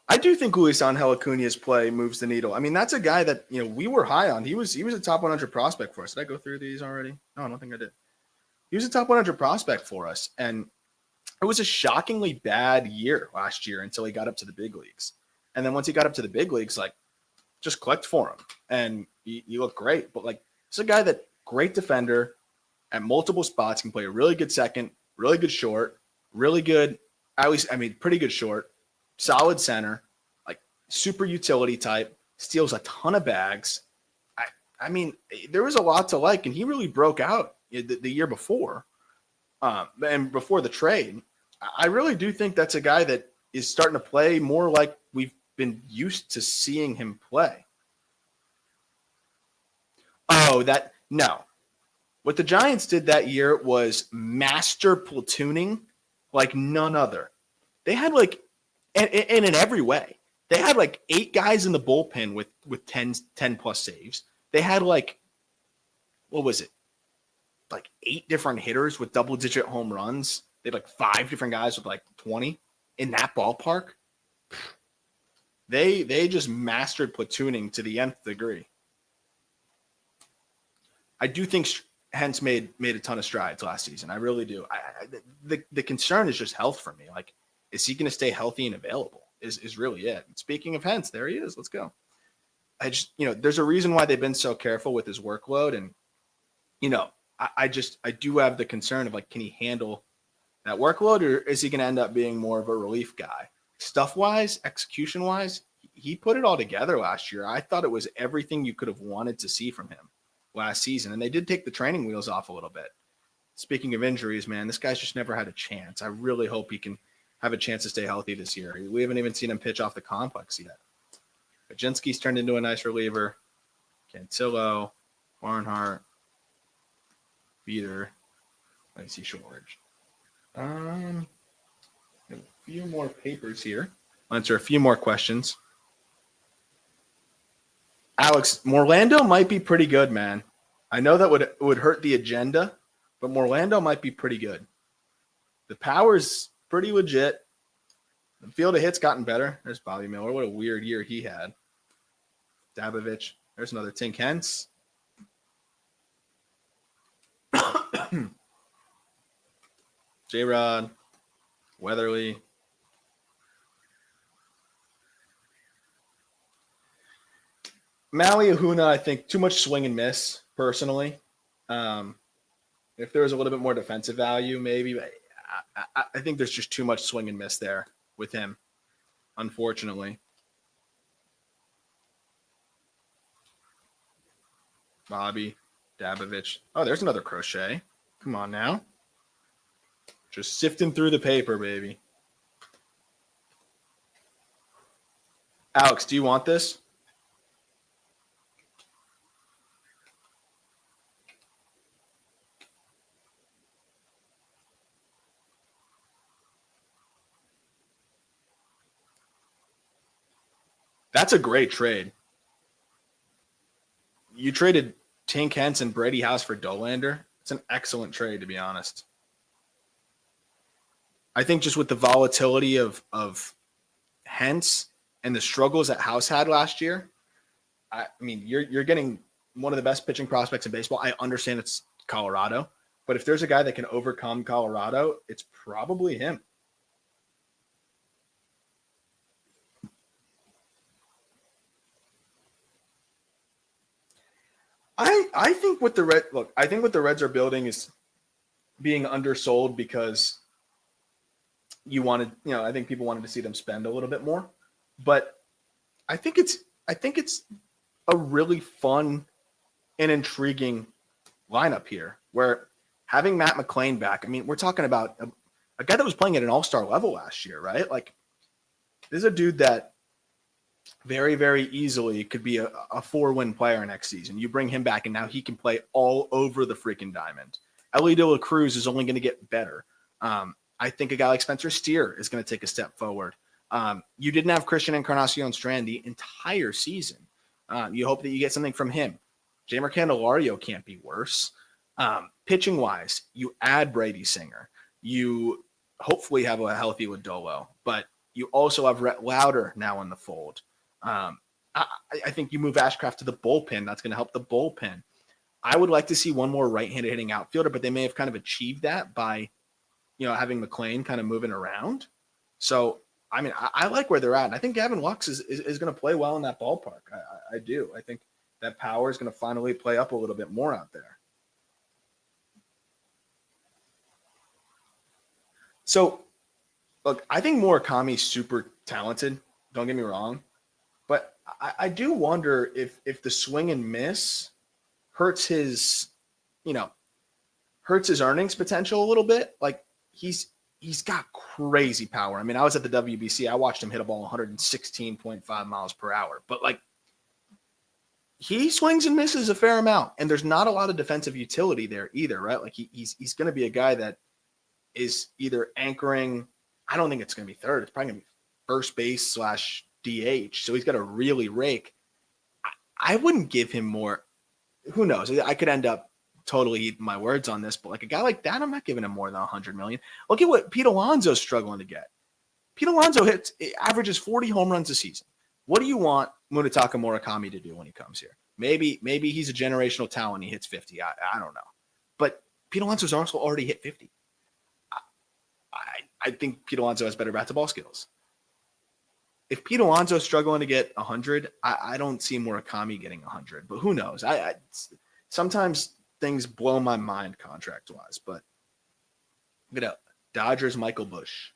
[SPEAKER 1] I do think Luis Angel Acuna's play moves the needle. I mean, that's a guy that we were high on. He was a top 100 prospect for us. Did I go through these already? No, I don't think I did. He was a top 100 prospect for us, and it was a shockingly bad year last year until he got up to the big leagues. And then once he got up to the big leagues, like, just clicked for him, and he looked great. But like, it's a guy that great defender at multiple spots, can play a really good second, really good short, really good, at least pretty good short, solid center, like super utility type, steals a ton of bags. I mean, there was a lot to like, and he really broke out the year before, and before the trade. I really do think that's a guy that is starting to play more like we've been used to seeing him play. No. What the Giants did that year was master platooning like none other. They had and in every way. They had 8 guys in the bullpen with 10 plus saves. They had what was it? 8 different hitters with double-digit home runs. They had 5 different guys with 20 in that ballpark. They just mastered platooning to the nth degree. I do think Hentz made a ton of strides last season. I really do. The concern is just health for me. Is he going to stay healthy and available? Is really it. And speaking of Hentz, there he is. Let's go. There's a reason why they've been so careful with his workload, and I do have the concern of can he handle that workload, or is he going to end up being more of a relief guy? Stuff wise, execution wise, he put it all together last year. I thought it was everything you could have wanted to see from him last season, and they did take the training wheels off a little bit. Speaking of injuries, man, this guy's just never had a chance. I really hope he can have a chance to stay healthy this year. We haven't even seen him pitch off the complex yet. Baczynski's turned into a nice reliever. Cantillo, Barnhart, Beater. Let me see Shortridge. A few more papers here. I'll answer a few more questions. Alex, Morlando might be pretty good, man. I know that would hurt the agenda, but Morlando might be pretty good. The power's pretty legit. The field of hits gotten better. There's Bobby Miller. What a weird year he had. Dabovich. There's another Tink Hentz. J-Rod. Weatherly. Maui Ahuna, I think, too much swing and miss, personally. If there was a little bit more defensive value, maybe. But I think there's just too much swing and miss there with him, unfortunately. Bobby, Dabovich. Oh, there's another crochet. Come on now. Just sifting through the paper, baby. Alex, do you want this? That's a great trade. You traded Tink Hence and Brady House for Dolander. It's an excellent trade, to be honest. I think just with the volatility of Hence and the struggles that House had last year, I mean, you're getting one of the best pitching prospects in baseball. I understand it's Colorado, but if there's a guy that can overcome Colorado, it's probably him. I think what the Reds are building is being undersold because I think people wanted to see them spend a little bit more. But I think it's a really fun and intriguing lineup here where having Matt McClain back, I mean, we're talking about a guy that was playing at an all-star level last year, right? Like, this is a dude that very, very easily could be a 4-win player next season. You bring him back, and now he can play all over the freaking diamond. Ellie De La Cruz is only going to get better. I think a guy like Spencer Steer is going to take a step forward. You didn't have Christian Encarnacion Strand the entire season. You hope that you get something from him. Jamer Candelario can't be worse. Pitching-wise, you add Brady Singer. You hopefully have a healthy Lodolo, but you also have Rhett Lauder now in the fold. I think you move Ashcraft to the bullpen. That's going to help the bullpen. I would like to see one more right-handed hitting outfielder, but they may have kind of achieved that by, having McClain kind of moving around. So, I mean, I like where they're at. And I think Gavin Lux is going to play well in that ballpark. I do. I think that power is going to finally play up a little bit more out there. So, look, I think Murakami's super talented. Don't get me wrong. But I do wonder if the swing and miss hurts his earnings potential a little bit. Like, he's got crazy power. I mean, I was at the WBC. I watched him hit a ball 116.5 miles per hour. But, like, he swings and misses a fair amount. And there's not a lot of defensive utility there either, right? Like, he's going to be a guy that is either anchoring. I don't think it's going to be third. It's probably going to be first base / DH. So he's got to really rake. I wouldn't give him more. Who knows? I could end up totally eating my words on this, but like a guy like that, I'm not giving him more than $100 million. Look at what Pete Alonso's struggling to get. Pete Alonso averages 40 home runs a season. What do you want Munetaka Murakami to do when he comes here? Maybe he's a generational talent. He hits 50. I don't know. But Pete Alonso's also already hit 50. I think Pete Alonso has better bat-to-ball skills. If Pete Alonso's struggling to get 100, I don't see Murakami getting 100. But who knows? Sometimes things blow my mind contract-wise. But look it up. Dodgers, Michael Busch.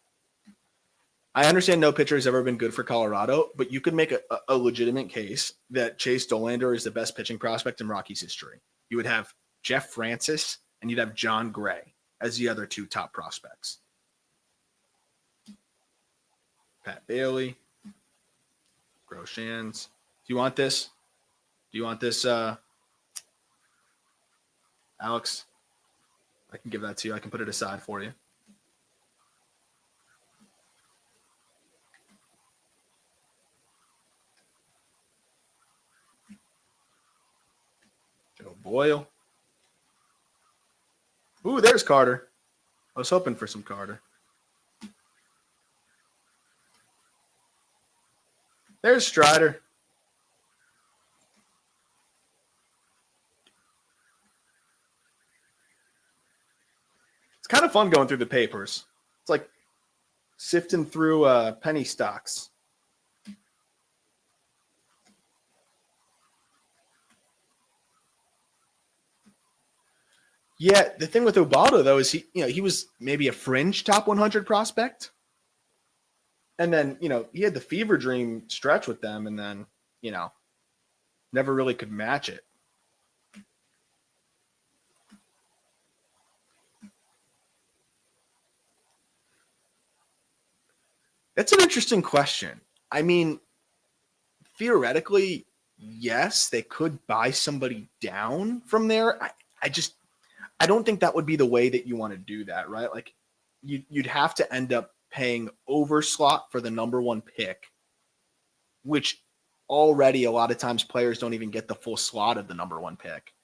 [SPEAKER 1] I understand no pitcher has ever been good for Colorado, but you could make a legitimate case that Chase Dolander is the best pitching prospect in Rockies history. You would have Jeff Francis and you'd have John Gray as the other two top prospects. Pat Bailey, Groshans. Do you want this? Alex? I can give that to you. I can put it aside for you. Joe Boyle. Ooh, there's Carter. I was hoping for some Carter. There's Strider. It's kind of fun going through the papers. It's like sifting through penny stocks. Yeah, the thing with Ubaldo, though, is he was maybe a fringe top 100 prospect. And then, he had the fever dream stretch with them and then, never really could match it. That's an interesting question. I mean, theoretically, yes, they could buy somebody down from there. I don't think that would be the way that you want to do that, right? Like, you'd have to end up paying over slot for the number one pick, which already a lot of times players don't even get the full slot of the number one pick.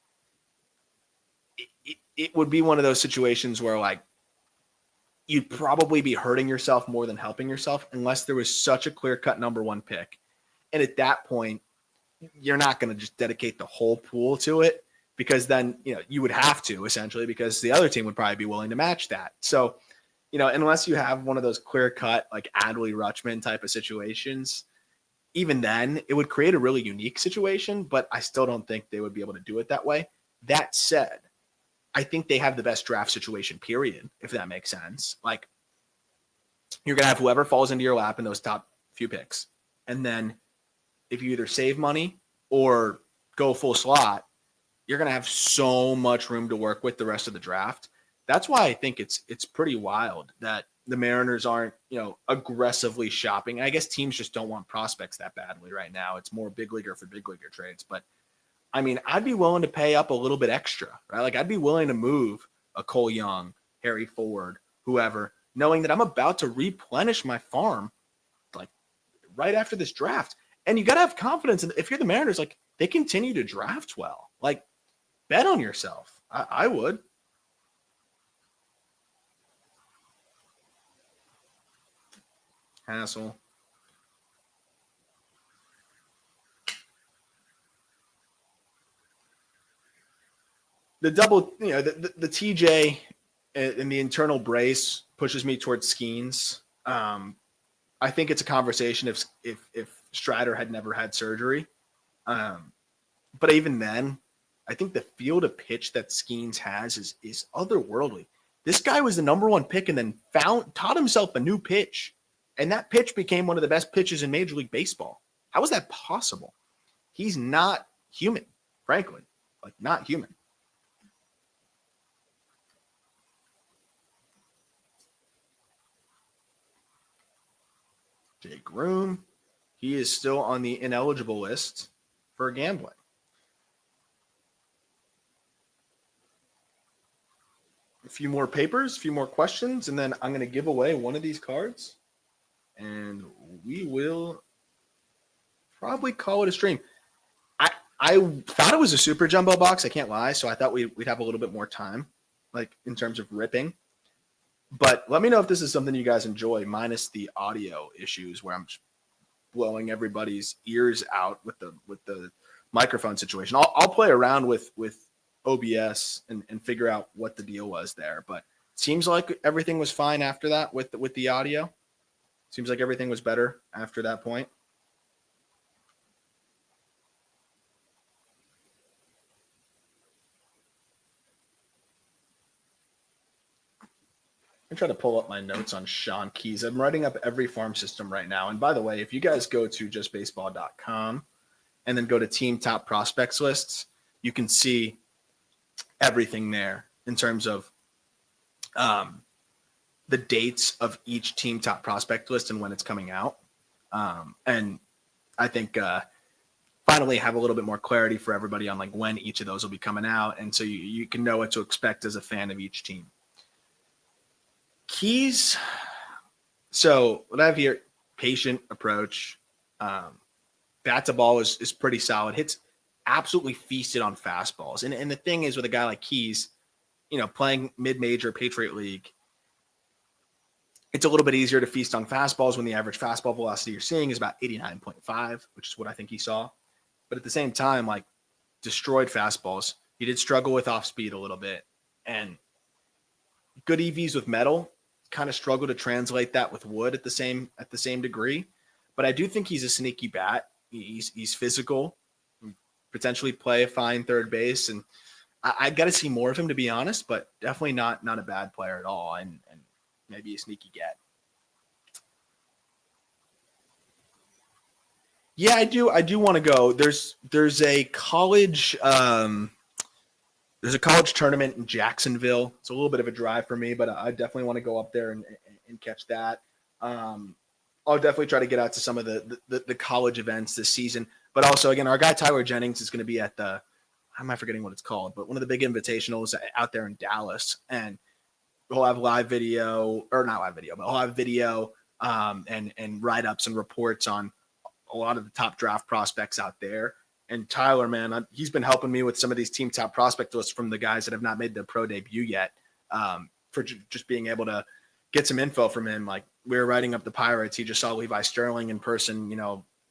[SPEAKER 1] It would be one of those situations where like you'd probably be hurting yourself more than helping yourself unless there was such a clear-cut number one pick. And at that point, you're not going to just dedicate the whole pool to it, because then, you would have to essentially, because the other team would probably be willing to match that. So, unless you have one of those clear-cut, like Adley Rutschman type of situations, even then it would create a really unique situation, but I still don't think they would be able to do it that way. That said, I think they have the best draft situation, period, if that makes sense. Like, you're going to have whoever falls into your lap in those top few picks. And then if you either save money or go full slot, you're going to have so much room to work with the rest of the draft. That's why I think it's pretty wild that the Mariners aren't, aggressively shopping. I guess teams just don't want prospects that badly right now. It's more big leaguer for big leaguer trades. But I mean, I'd be willing to pay up a little bit extra, right? Like, I'd be willing to move a Cole Young, Harry Ford, whoever, knowing that I'm about to replenish my farm, like, right after this draft. And you got to have confidence. And if you're the Mariners, like, they continue to draft well. Like, bet on yourself. I would. Hassle. The double, the TJ and the internal brace pushes me towards Skeens. I think it's a conversation if Strider had never had surgery. But even then, I think the field of pitch that Skeens has is otherworldly. This guy was the number one pick and then taught himself a new pitch. And that pitch became one of the best pitches in Major League Baseball. How is that possible? He's not human, frankly. Like, not human. Jake Groom, he is still on the ineligible list for gambling. A few more papers, a few more questions, and then I'm going to give away one of these cards, and we will probably call it a stream. I thought it was a super jumbo box, I can't lie, so I thought we'd have a little bit more time, like, in terms of ripping. But let me know if this is something you guys enjoy, minus the audio issues where I'm blowing everybody's ears out with the microphone situation. I'll play around with OBS and figure out what the deal was there. But it seems like everything was fine after that with the audio. Seems like everything was better after that point. I'm trying to pull up my notes on Sean Keys. I'm writing up every farm system right now. And by the way, if you guys go to justbaseball.com and then go to team top prospects lists, you can see everything there in terms of the dates of each team top prospect list and when it's coming out. And I think finally have a little bit more clarity for everybody on like when each of those will be coming out. And so you can know what to expect as a fan of each team. Keys. So what I have here, patient approach. Bat to ball is pretty solid. Hits absolutely feasted on fastballs. And the thing is with a guy like Keys, playing mid-major Patriot League, it's a little bit easier to feast on fastballs when the average fastball velocity you're seeing is about 89.5, which is what I think he saw. But at the same time, like, destroyed fastballs. He did struggle with off speed a little bit. And good EVs with metal, kind of struggle to translate that with wood at the same degree. But I do think he's a sneaky bat. He's physical, potentially play a fine third base, and I got to see more of him, to be honest. But definitely not a bad player at all, and maybe a sneaky get. Yeah, I do want to go. There's a college tournament in Jacksonville. It's a little bit of a drive for me, but I definitely want to go up there and catch that. I'll definitely try to get out to some of the college events this season. But also, again, our guy Tyler Jennings is going to be at how am I forgetting what it's called? But one of the big invitationals out there in Dallas, and we'll have live video, or not live video, but we'll have video and write-ups and reports on a lot of the top draft prospects out there. And Tyler, man, he's been helping me with some of these team top prospect lists from the guys that have not made their pro debut yet, for just being able to get some info from him. Like, we were writing up the Pirates. He just saw Levi Sterling in person,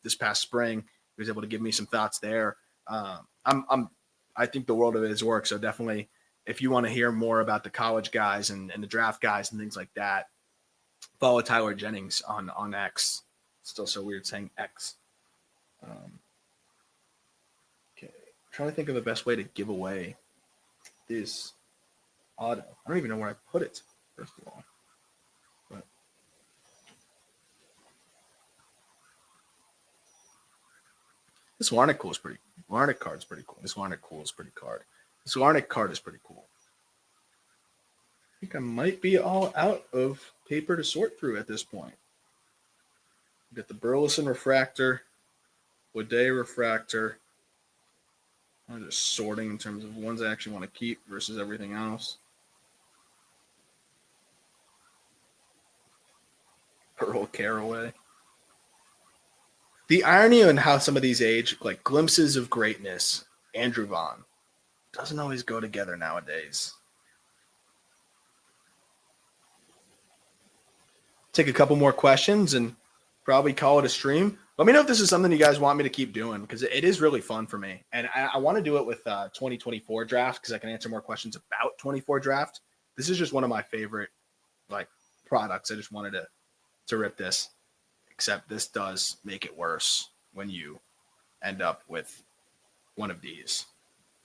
[SPEAKER 1] this past spring. He was able to give me some thoughts there. I think the world of his work. So definitely, if you want to hear more about the college guys and the draft guys and things like that, follow Tyler Jennings on X. Still so weird saying X. Okay, trying to think of the best way to give away this auto. I don't even know where I put it, first of all. But this Larnach card's pretty cool. This Larnach card is pretty cool. I think I might be all out of paper to sort through at this point. We got the Burleson refractor, Wade refractor. I'm just sorting in terms of ones I actually want to keep versus everything else. Pearl Caraway. The irony in how some of these age, like glimpses of greatness, Andrew Vaughn, doesn't always go together nowadays. Take a couple more questions and probably call it a stream. Let me know if this is something you guys want me to keep doing, because it is really fun for me. And I want to do it with 2024 draft, because I can answer more questions about 24 draft. This is just one of my favorite products. I just wanted to rip this, except this does make it worse when you end up with one of these.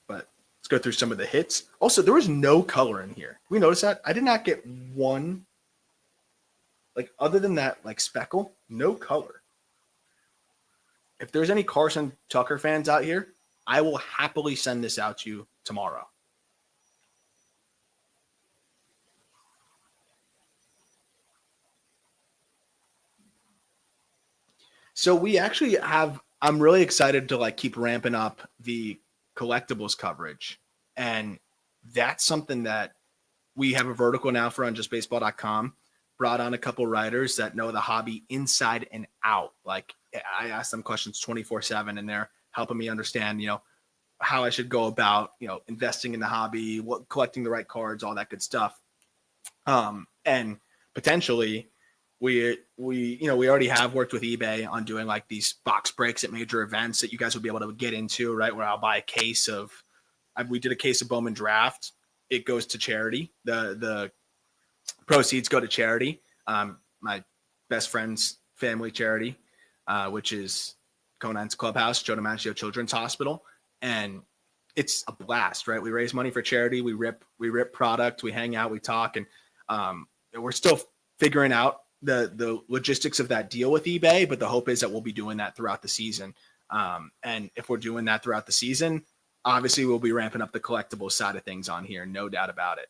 [SPEAKER 1] But let's go through some of the hits. Also, there was no color in here. Did we notice that? I did not get one, other than that, speckle, no color. If there's any Carson Tucker fans out here, I will happily send this out to you tomorrow. So we actually I'm really excited to keep ramping up the collectibles coverage. And that's something that we have a vertical now for on justbaseball.com. Brought on a couple writers that know the hobby inside and out. I ask them questions 24/7, and they're helping me understand, how I should go about, investing in the hobby, collecting the right cards, all that good stuff. And potentially we already have worked with eBay on doing these box breaks at major events that you guys will be able to get into, right? Where I'll buy a case of, we did a case of Bowman Draft. It goes to charity. The proceeds go to charity. My best friend's family charity, which is Conan's Clubhouse, Joe DiMaggio Children's Hospital. And it's a blast, right? We raise money for charity. We rip product. We hang out. We talk. And we're still figuring out the logistics of that deal with eBay. But the hope is that we'll be doing that throughout the season. And if we're doing that throughout the season, obviously we'll be ramping up the collectible side of things on here. No doubt about it.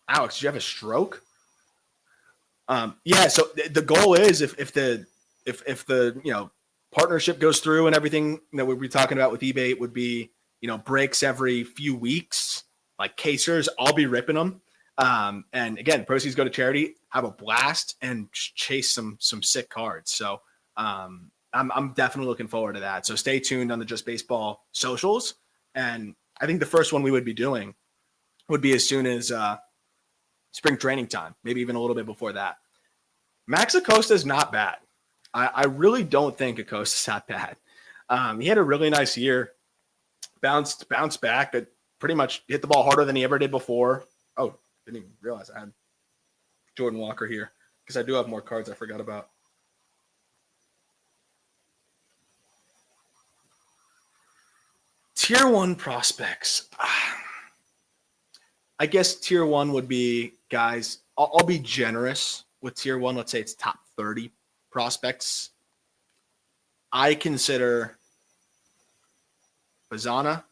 [SPEAKER 1] Alex, did you have a stroke? Yeah. So the goal is if the partnership goes through and everything that we'll be talking about with eBay, it would be, breaks every few weeks, like casers. I'll be ripping them. And again, proceeds go to charity. Have a blast and chase some sick cards. So I'm definitely looking forward to that. So stay tuned on the Just Baseball socials. And I think the first one we would be doing would be as soon as spring training time, maybe even a little bit before that. Max Acosta is not bad. I really don't think Acosta is that bad. He had a really nice year, bounced back, that pretty much hit the ball harder than he ever did before. Oh, didn't even realize I had Jordan Walker here, because I do have more cards I forgot about. Tier 1 prospects. I guess tier 1 would be guys. I'll be generous with tier 1. Let's say it's top 30 prospects. I consider Bazana,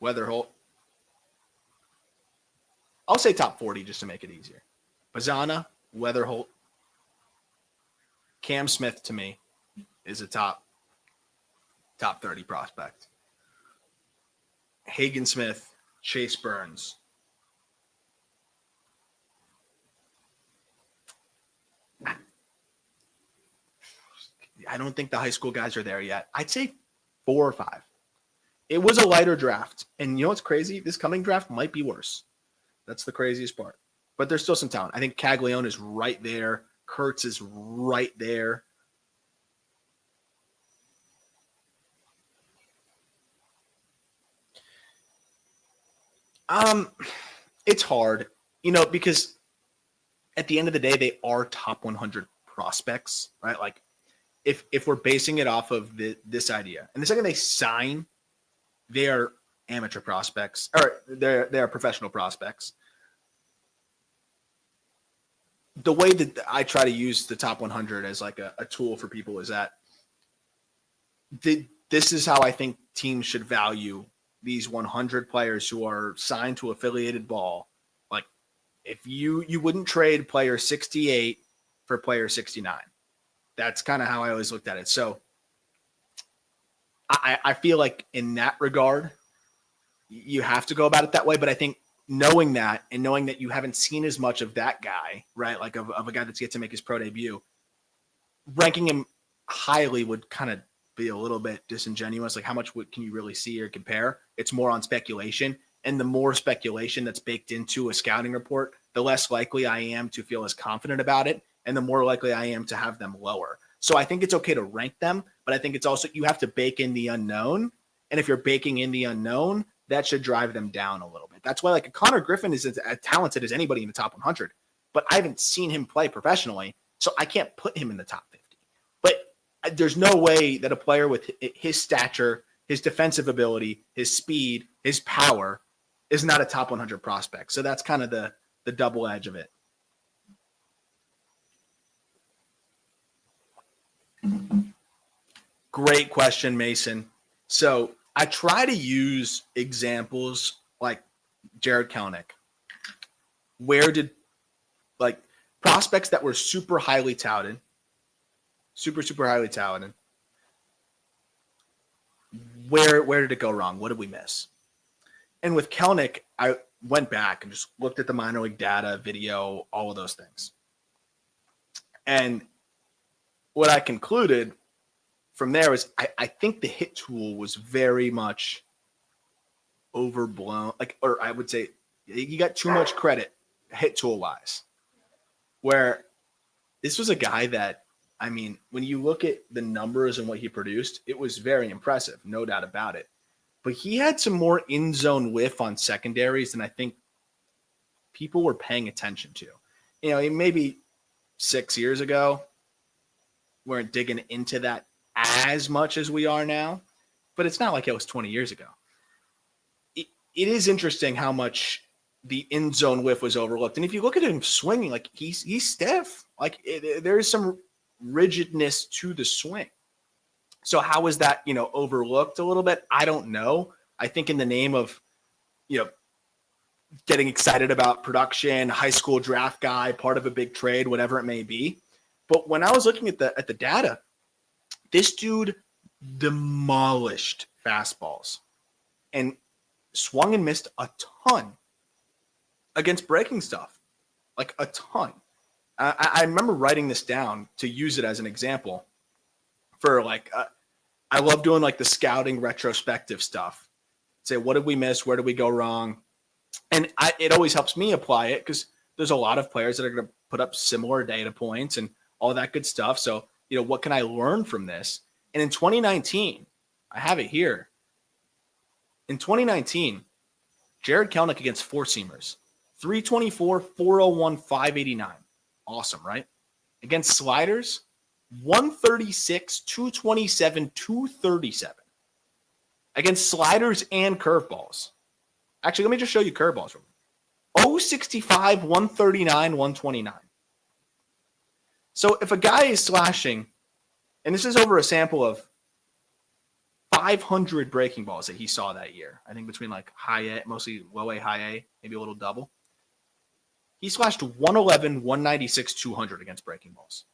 [SPEAKER 1] Weatherholt. I'll say top 40 just to make it easier. Bazana, Weatherholt, Cam Smith to me is a top 30 prospect. Hagen Smith, Chase Burns, I don't think the high school guys are there yet. I'd say 4 or 5. It was a lighter draft. And you know what's crazy? This coming draft might be worse. That's the craziest part. But there's still some talent. I think Caglione is right there. Kurtz is right there. It's hard, because at the end of the day, they are top 100 prospects, right? Like, if we're basing it off of this idea, and the second they sign, they are amateur prospects, or they are professional prospects. The way that I try to use the top 100 as like a tool for people is that this is how I think teams should value these 100 players who are signed to affiliated ball. Like, if you wouldn't trade player 68 for player 69. That's kind of how I always looked at it. So I feel like in that regard, you have to go about it that way. But I think knowing that and knowing that you haven't seen as much of that guy, right, like of a guy that's yet to make his pro debut, ranking him highly would kind of be a little bit disingenuous. Like, how much can you really see or compare? It's more on speculation. And the more speculation that's baked into a scouting report, the less likely I am to feel as confident about it, and the more likely I am to have them lower. So I think it's okay to rank them, but I think it's also, you have to bake in the unknown. And if you're baking in the unknown, that should drive them down a little bit. That's why, like, Connor Griffin is as talented as anybody in the top 100, but I haven't seen him play professionally, so I can't put him in the top 50. But there's no way that a player with his stature, his defensive ability, his speed, his power is not a top 100 prospect. So that's kind of the double edge of it. Great question, Mason. So I try to use examples like Jared Kelenic. Where did, like, prospects that were super highly touted, super highly touted, where did it go wrong? What did we miss? And with Kelenic, I went back and just looked at the minor league data, video, all of those things. And what I concluded from there was I think the hit tool was very much overblown. Or I would say you got too much credit hit tool wise. Where this was a guy that, I mean, when you look at the numbers and what he produced, it was very impressive, no doubt about it. But he had some more in-zone whiff on secondaries than I think people were paying attention to. Maybe 6 years ago, we weren't digging into that as much as we are now, but it's not like it was 20 years ago. It is interesting how much the in-zone whiff was overlooked. And if you look at him swinging, like, he's stiff. Like, there is some rigidness to the swing. So how is that, overlooked a little bit? I don't know. I think in the name of, getting excited about production, high school draft guy, part of a big trade, whatever it may be. But when I was looking at the data, this dude demolished fastballs and swung and missed a ton against breaking stuff, like a ton. I remember writing this down to use it as an example for, like, I love doing, like, the scouting retrospective stuff. Say, what did we miss? Where did we go wrong? And it always helps me apply it because there's a lot of players that are going to put up similar data points and all that good stuff. So, what can I learn from this? And in 2019, I have it here. In 2019, Jared Kelenic against four-seamers, 324, 401, 589. Awesome, right? Against sliders, 136, 227, 237. Against sliders and curveballs. Actually, let me just show you curveballs. 065, 139, 129. So if a guy is slashing, and this is over a sample of 500 breaking balls that he saw that year, I think between, like, high A, mostly low A, high A, maybe a little double. He slashed 111, 196, 200 against breaking balls.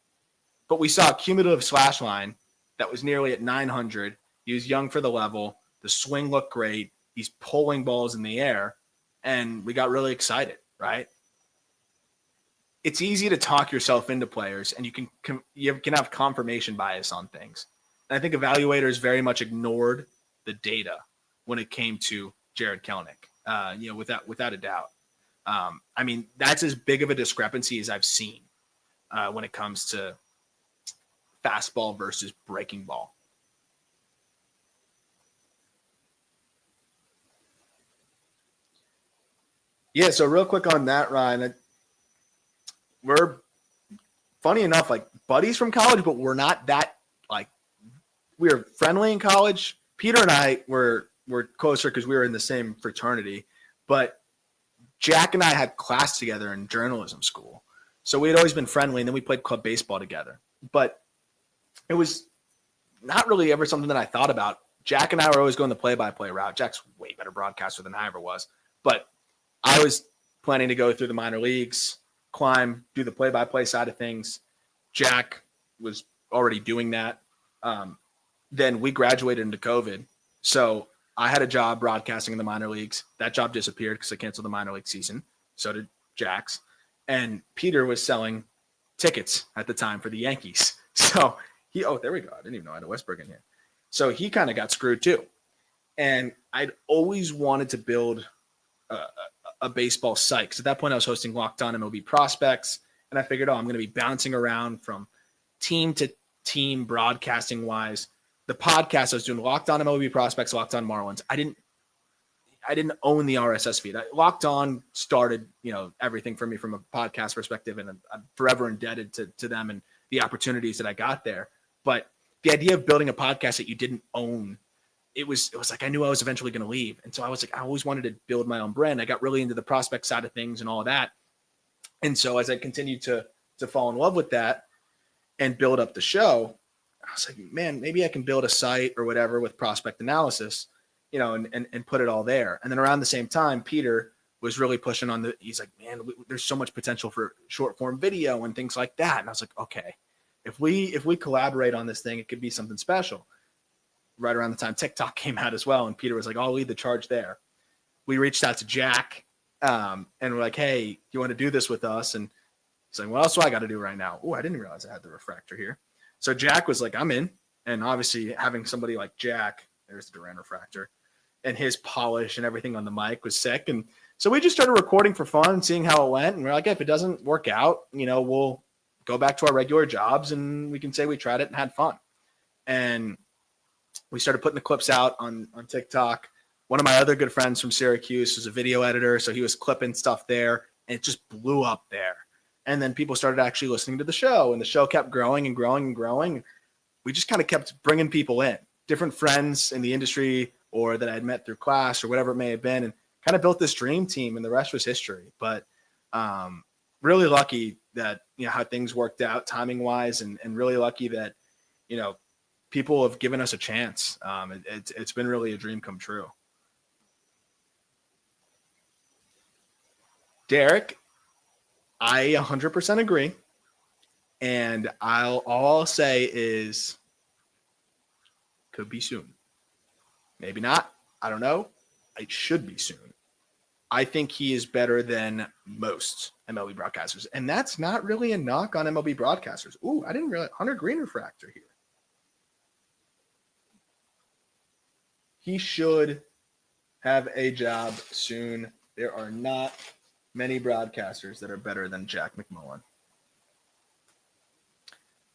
[SPEAKER 1] But we saw a cumulative slash line that was nearly at 900. He was young for the level. The swing looked great. He's pulling balls in the air. And we got really excited, right? it's easy to talk yourself into players, and you can have confirmation bias on things. And I think evaluators very much ignored the data when it came to Jared Kelenic, without a doubt. I mean, that's as big of a discrepancy as I've seen when it comes to fastball versus breaking ball. Yeah, so real quick on that, Ryan, we're funny enough, like buddies from college, but we're not that like we were friendly in college. Peter and I were closer because we were in the same fraternity, but Jack and I had class together in journalism school. So we had always been friendly, and then we played club baseball together. But it was not really ever something that I thought about. Jack and I were always going the play-by-play route. Jack's way better broadcaster than I ever was. But I was planning to go through the minor leagues, climb, do the play-by-play side of things. Jack was already doing that. Then we graduated into COVID. So I had a job broadcasting in the minor leagues. That job disappeared because I canceled the minor league season. So did Jack's. And Peter was selling tickets at the time for the Yankees. So there we go. I didn't even know I had a Westberg in here. So he kind of got screwed too. And I'd always wanted to build a baseball site. Because at that point I was hosting Locked On MLB Prospects. And I figured, I'm going to be bouncing around from team to team broadcasting wise. The podcast I was doing, Locked On MLB Prospects, Locked On Marlins. I didn't own the RSS feed. Locked On started, everything for me from a podcast perspective, and I'm forever indebted to them and the opportunities that I got there. But the idea of building a podcast that you didn't own, it was like I knew I was eventually going to leave, and so I was like, I always wanted to build my own brand. I got really into the prospect side of things and all of that, and so as I continued to fall in love with that and build up the show, I was like, man, maybe I can build a site or whatever with prospect analysis, and put it all there. And then around the same time, Peter was really pushing on he's like, man, there's so much potential for short form video and things like that. And I was like, okay, if we collaborate on this thing, it could be something special. Right around the time TikTok came out as well. And Peter was like, I'll lead the charge there. We reached out to Jack and we're like, hey, you want to do this with us? And he's like, what else do I got to do right now? Oh, I didn't realize I had the refractor here. So Jack was like, I'm in. And obviously having somebody like Jack, there's the Duran refractor, and his polish and everything on the mic was sick. And so we just started recording for fun and seeing how it went. And we're like, if it doesn't work out, we'll go back to our regular jobs and we can say we tried it and had fun. And we started putting the clips out on TikTok. One of my other good friends from Syracuse was a video editor, so he was clipping stuff there, and it just blew up there. And then people started actually listening to the show, and the show kept growing and growing and growing. We just kind of kept bringing people in, different friends in the industry or that I'd met through class or whatever it may have been, and kind of built this dream team, and the rest was history. But really lucky that, how things worked out timing wise, and really lucky that, people have given us a chance. It's been really a dream come true. Derek, I 100% agree. And all I'll say is could be soon. Maybe not. I don't know. It should be soon. I think he is better than most MLB broadcasters. And that's not really a knock on MLB broadcasters. Ooh, I didn't realize Hunter Green refractor here. He should have a job soon. There are not many broadcasters that are better than Jack McMullen.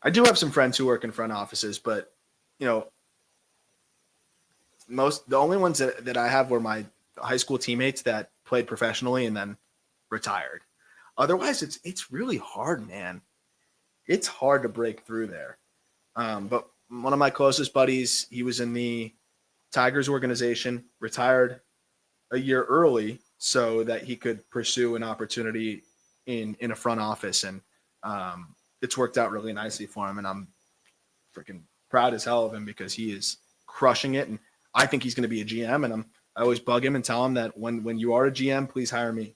[SPEAKER 1] I do have some friends who work in front offices, but, the only ones that I have were my high school teammates that played professionally and then retired. Otherwise, it's really hard, man. It's hard to break through there. But one of my closest buddies, he was in the Tigers organization, retired a year early so that he could pursue an opportunity in a front office. And it's worked out really nicely for him. And I'm freaking proud as hell of him because he is crushing it. And I think he's going to be a GM. And I always bug him and tell him that when you are a GM, please hire me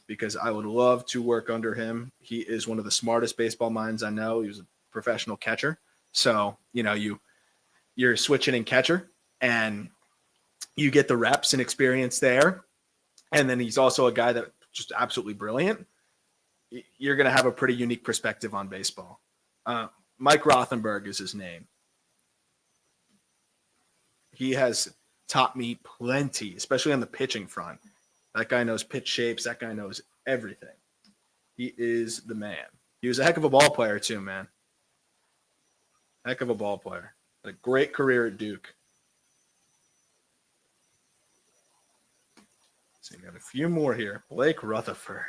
[SPEAKER 1] because I would love to work under him. He is one of the smartest baseball minds I know. He was a professional catcher. So, you're switching in catcher and you get the reps and experience there. And then he's also a guy that just absolutely brilliant. you're going to have a pretty unique perspective on baseball. Mike Rothenberg is his name. He has taught me plenty, especially on the pitching front. That guy knows pitch shapes. That guy knows everything. He is the man. He was a heck of a ball player too, man. Heck of a ball player. Had a great career at Duke. So we got a few more here. Blake Rutherford.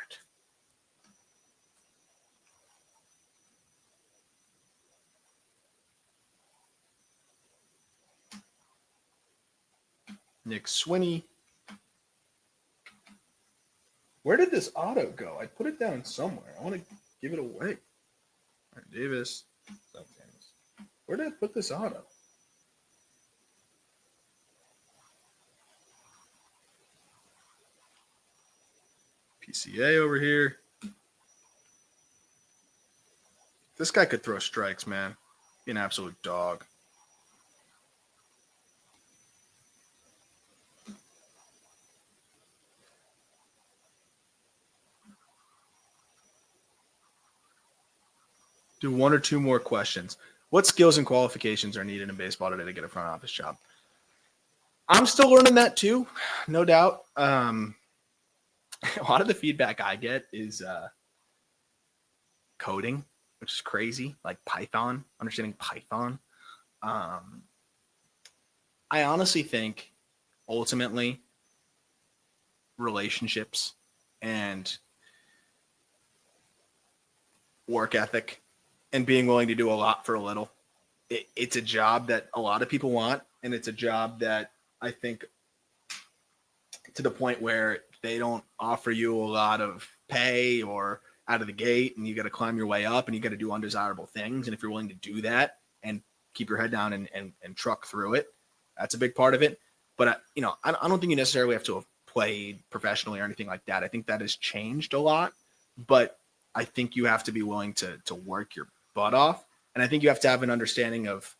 [SPEAKER 1] Nick Swinney. Where did this auto go? I put it down somewhere. I want to give it away. All right, Davis. Where did I put this auto? PCA over here. This guy could throw strikes, man. Be an absolute dog. Do one or two more questions. What skills and qualifications are needed in baseball today to get a front office job? I'm still learning that too, no doubt. A lot of the feedback I get is coding, which is crazy, like Python, understanding Python. I honestly think ultimately relationships and work ethic and being willing to do a lot for a little. It's a job that a lot of people want, and it's a job that I think to the point where they don't offer you a lot of pay or out of the gate, and you got to climb your way up and you got to do undesirable things. And if you're willing to do that and keep your head down and truck through it, that's a big part of it. But, I don't think you necessarily have to have played professionally or anything like that. I think that has changed a lot, but I think you have to be willing to work your butt off. And I think you have to have an understanding of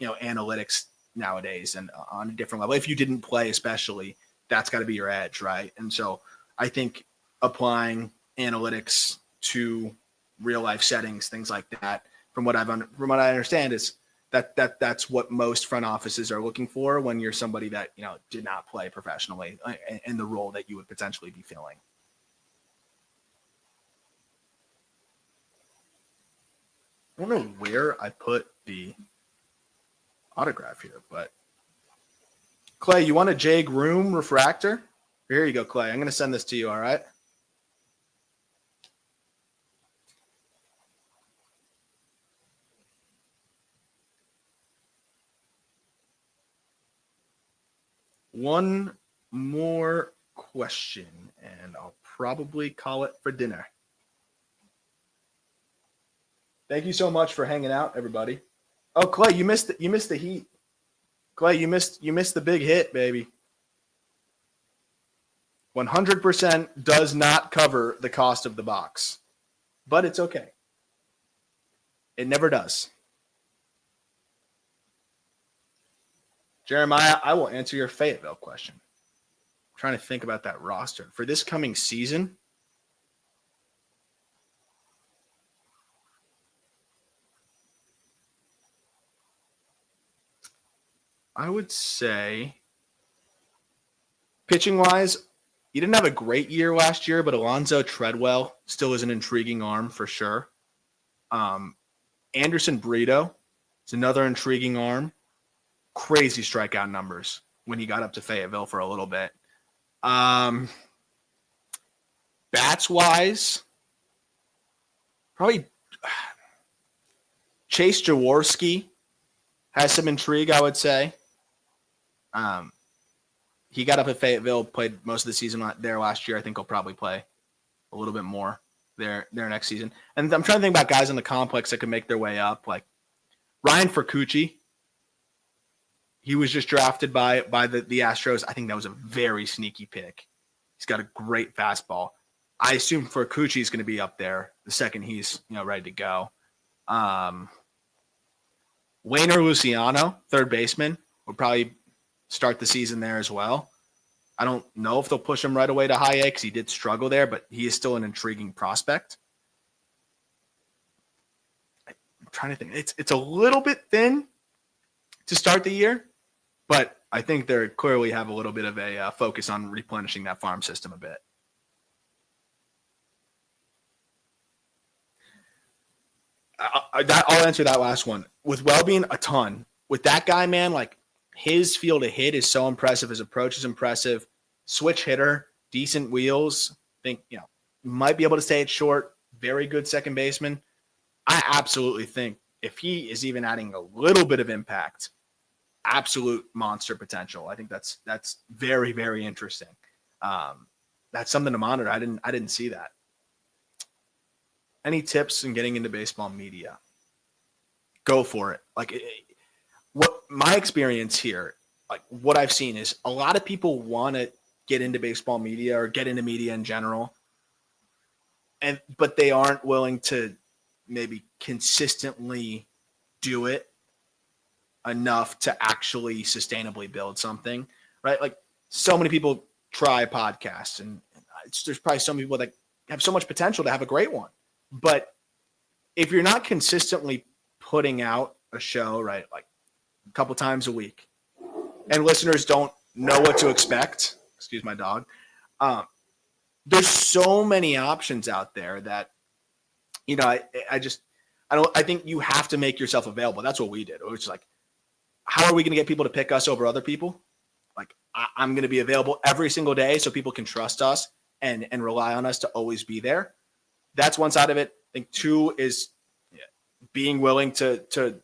[SPEAKER 1] analytics nowadays and on a different level. If you didn't play, especially, that's got to be your edge, right? And so I think applying analytics to real life settings, things like that, from what I understand, is that's what most front offices are looking for when you're somebody that did not play professionally in the role that you would potentially be filling. I don't know where I put the autograph here, but Clay, you want a J. Groom refractor? Here you go, Clay. I'm going to send this to you, all right? One more question, and I'll probably call it for dinner. Thank you so much for hanging out, everybody. Oh, Clay, you missed the heat. Clay, you missed the big hit, baby. 100% does not cover the cost of the box, but it's okay. It never does. Jeremiah, I will answer your Fayetteville question. I'm trying to think about that roster for this coming season. I would say pitching-wise, he didn't have a great year last year, but Alonzo Treadwell still is an intriguing arm for sure. Anderson Brito is another intriguing arm. Crazy strikeout numbers when he got up to Fayetteville for a little bit. Bats-wise, probably Chase Jaworski has some intrigue, I would say. He got up at Fayetteville, played most of the season there last year. I think he'll probably play a little bit more there next season. And I'm trying to think about guys in the complex that could make their way up, like Ryan Furcucci. He was just drafted by the Astros. I think that was a very sneaky pick. He's got a great fastball. I assume Furcucci is going to be up there the second he's ready to go. Wainer Luciano, third baseman, will probably start the season there as well. I don't know if they'll push him right away to high A because he did struggle there, but he is still an intriguing prospect. I'm trying to think. It's a little bit thin to start the year, but I think they clearly have a little bit of a focus on replenishing that farm system a bit. I'll answer that last one. With Wellbeing, a ton. With that guy, man, like his feel to hit is so impressive. His approach is impressive. Switch hitter, decent wheels. Think, might be able to stay at short. Very good second baseman. I absolutely think if he is even adding a little bit of impact, absolute monster potential. I think that's very, very interesting. That's something to monitor. I didn't see that. Any tips in getting into baseball media? Go for it. Like what my experience here, like what I've seen is a lot of people want to get into baseball media or get into media in general, but they aren't willing to maybe consistently do it enough to actually sustainably build something, right? Like so many people try podcasts, and there's probably some people that have so much potential to have a great one. But if you're not consistently putting out a show, right, like a couple times a week, and listeners don't know what to expect, excuse my dog, there's so many options out there that, I think you have to make yourself available. That's what we did. It was like, how are we going to get people to pick us over other people? Like, I'm going to be available every single day so people can trust us and rely on us to always be there. That's one side of it. I think two is being willing to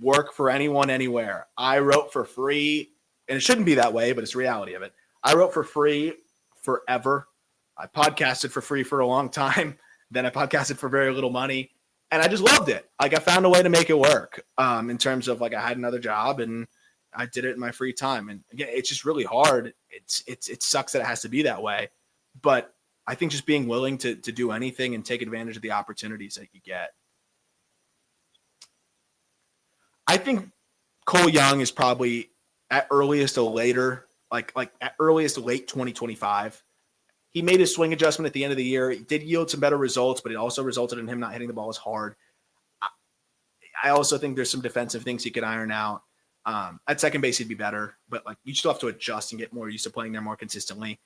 [SPEAKER 1] work for anyone, anywhere. I wrote for free, and it shouldn't be that way, but it's the reality of it. I wrote for free forever. I podcasted for free for a long time. Then I podcasted for very little money, and I just loved it. Like I found a way to make it work in terms of like I had another job and I did it in my free time. And again, it's just really hard. It sucks that it has to be that way, but I think just being willing to do anything and take advantage of the opportunities that you get. I think Cole Young is probably at earliest a later, like at earliest late 2025. He made his swing adjustment at the end of the year. It did yield some better results, but it also resulted in him not hitting the ball as hard. I also think there's some defensive things he could iron out. At second base, he'd be better, but like you still have to adjust and get more used to playing there more consistently.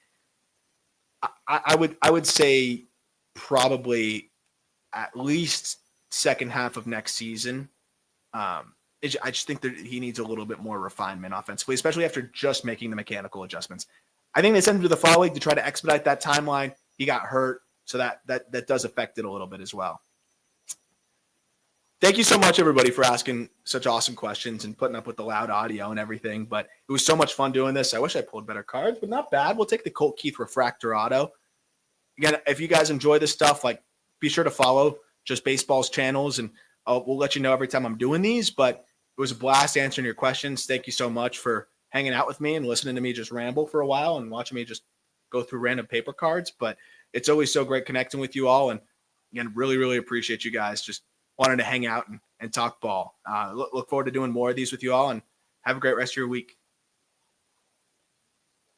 [SPEAKER 1] I would say probably at least second half of next season. I just think that he needs a little bit more refinement offensively, especially after just making the mechanical adjustments. I think they sent him to the fall league to try to expedite that timeline. He got hurt, so that does affect it a little bit as well. Thank you so much, everybody, for asking such awesome questions and putting up with the loud audio and everything. But it was so much fun doing this. I wish I pulled better cards, but not bad. We'll take the Colt Keith Refractor Auto. Again, if you guys enjoy this stuff, like be sure to follow Just Baseball's channels, and we'll let you know every time I'm doing these. But it was a blast answering your questions. Thank you so much for hanging out with me and listening to me just ramble for a while and watching me just go through random paper cards. But it's always so great connecting with you all. And again, really, really appreciate you guys just wanting to hang out and talk ball. Look forward to doing more of these with you all, and have a great rest of your week.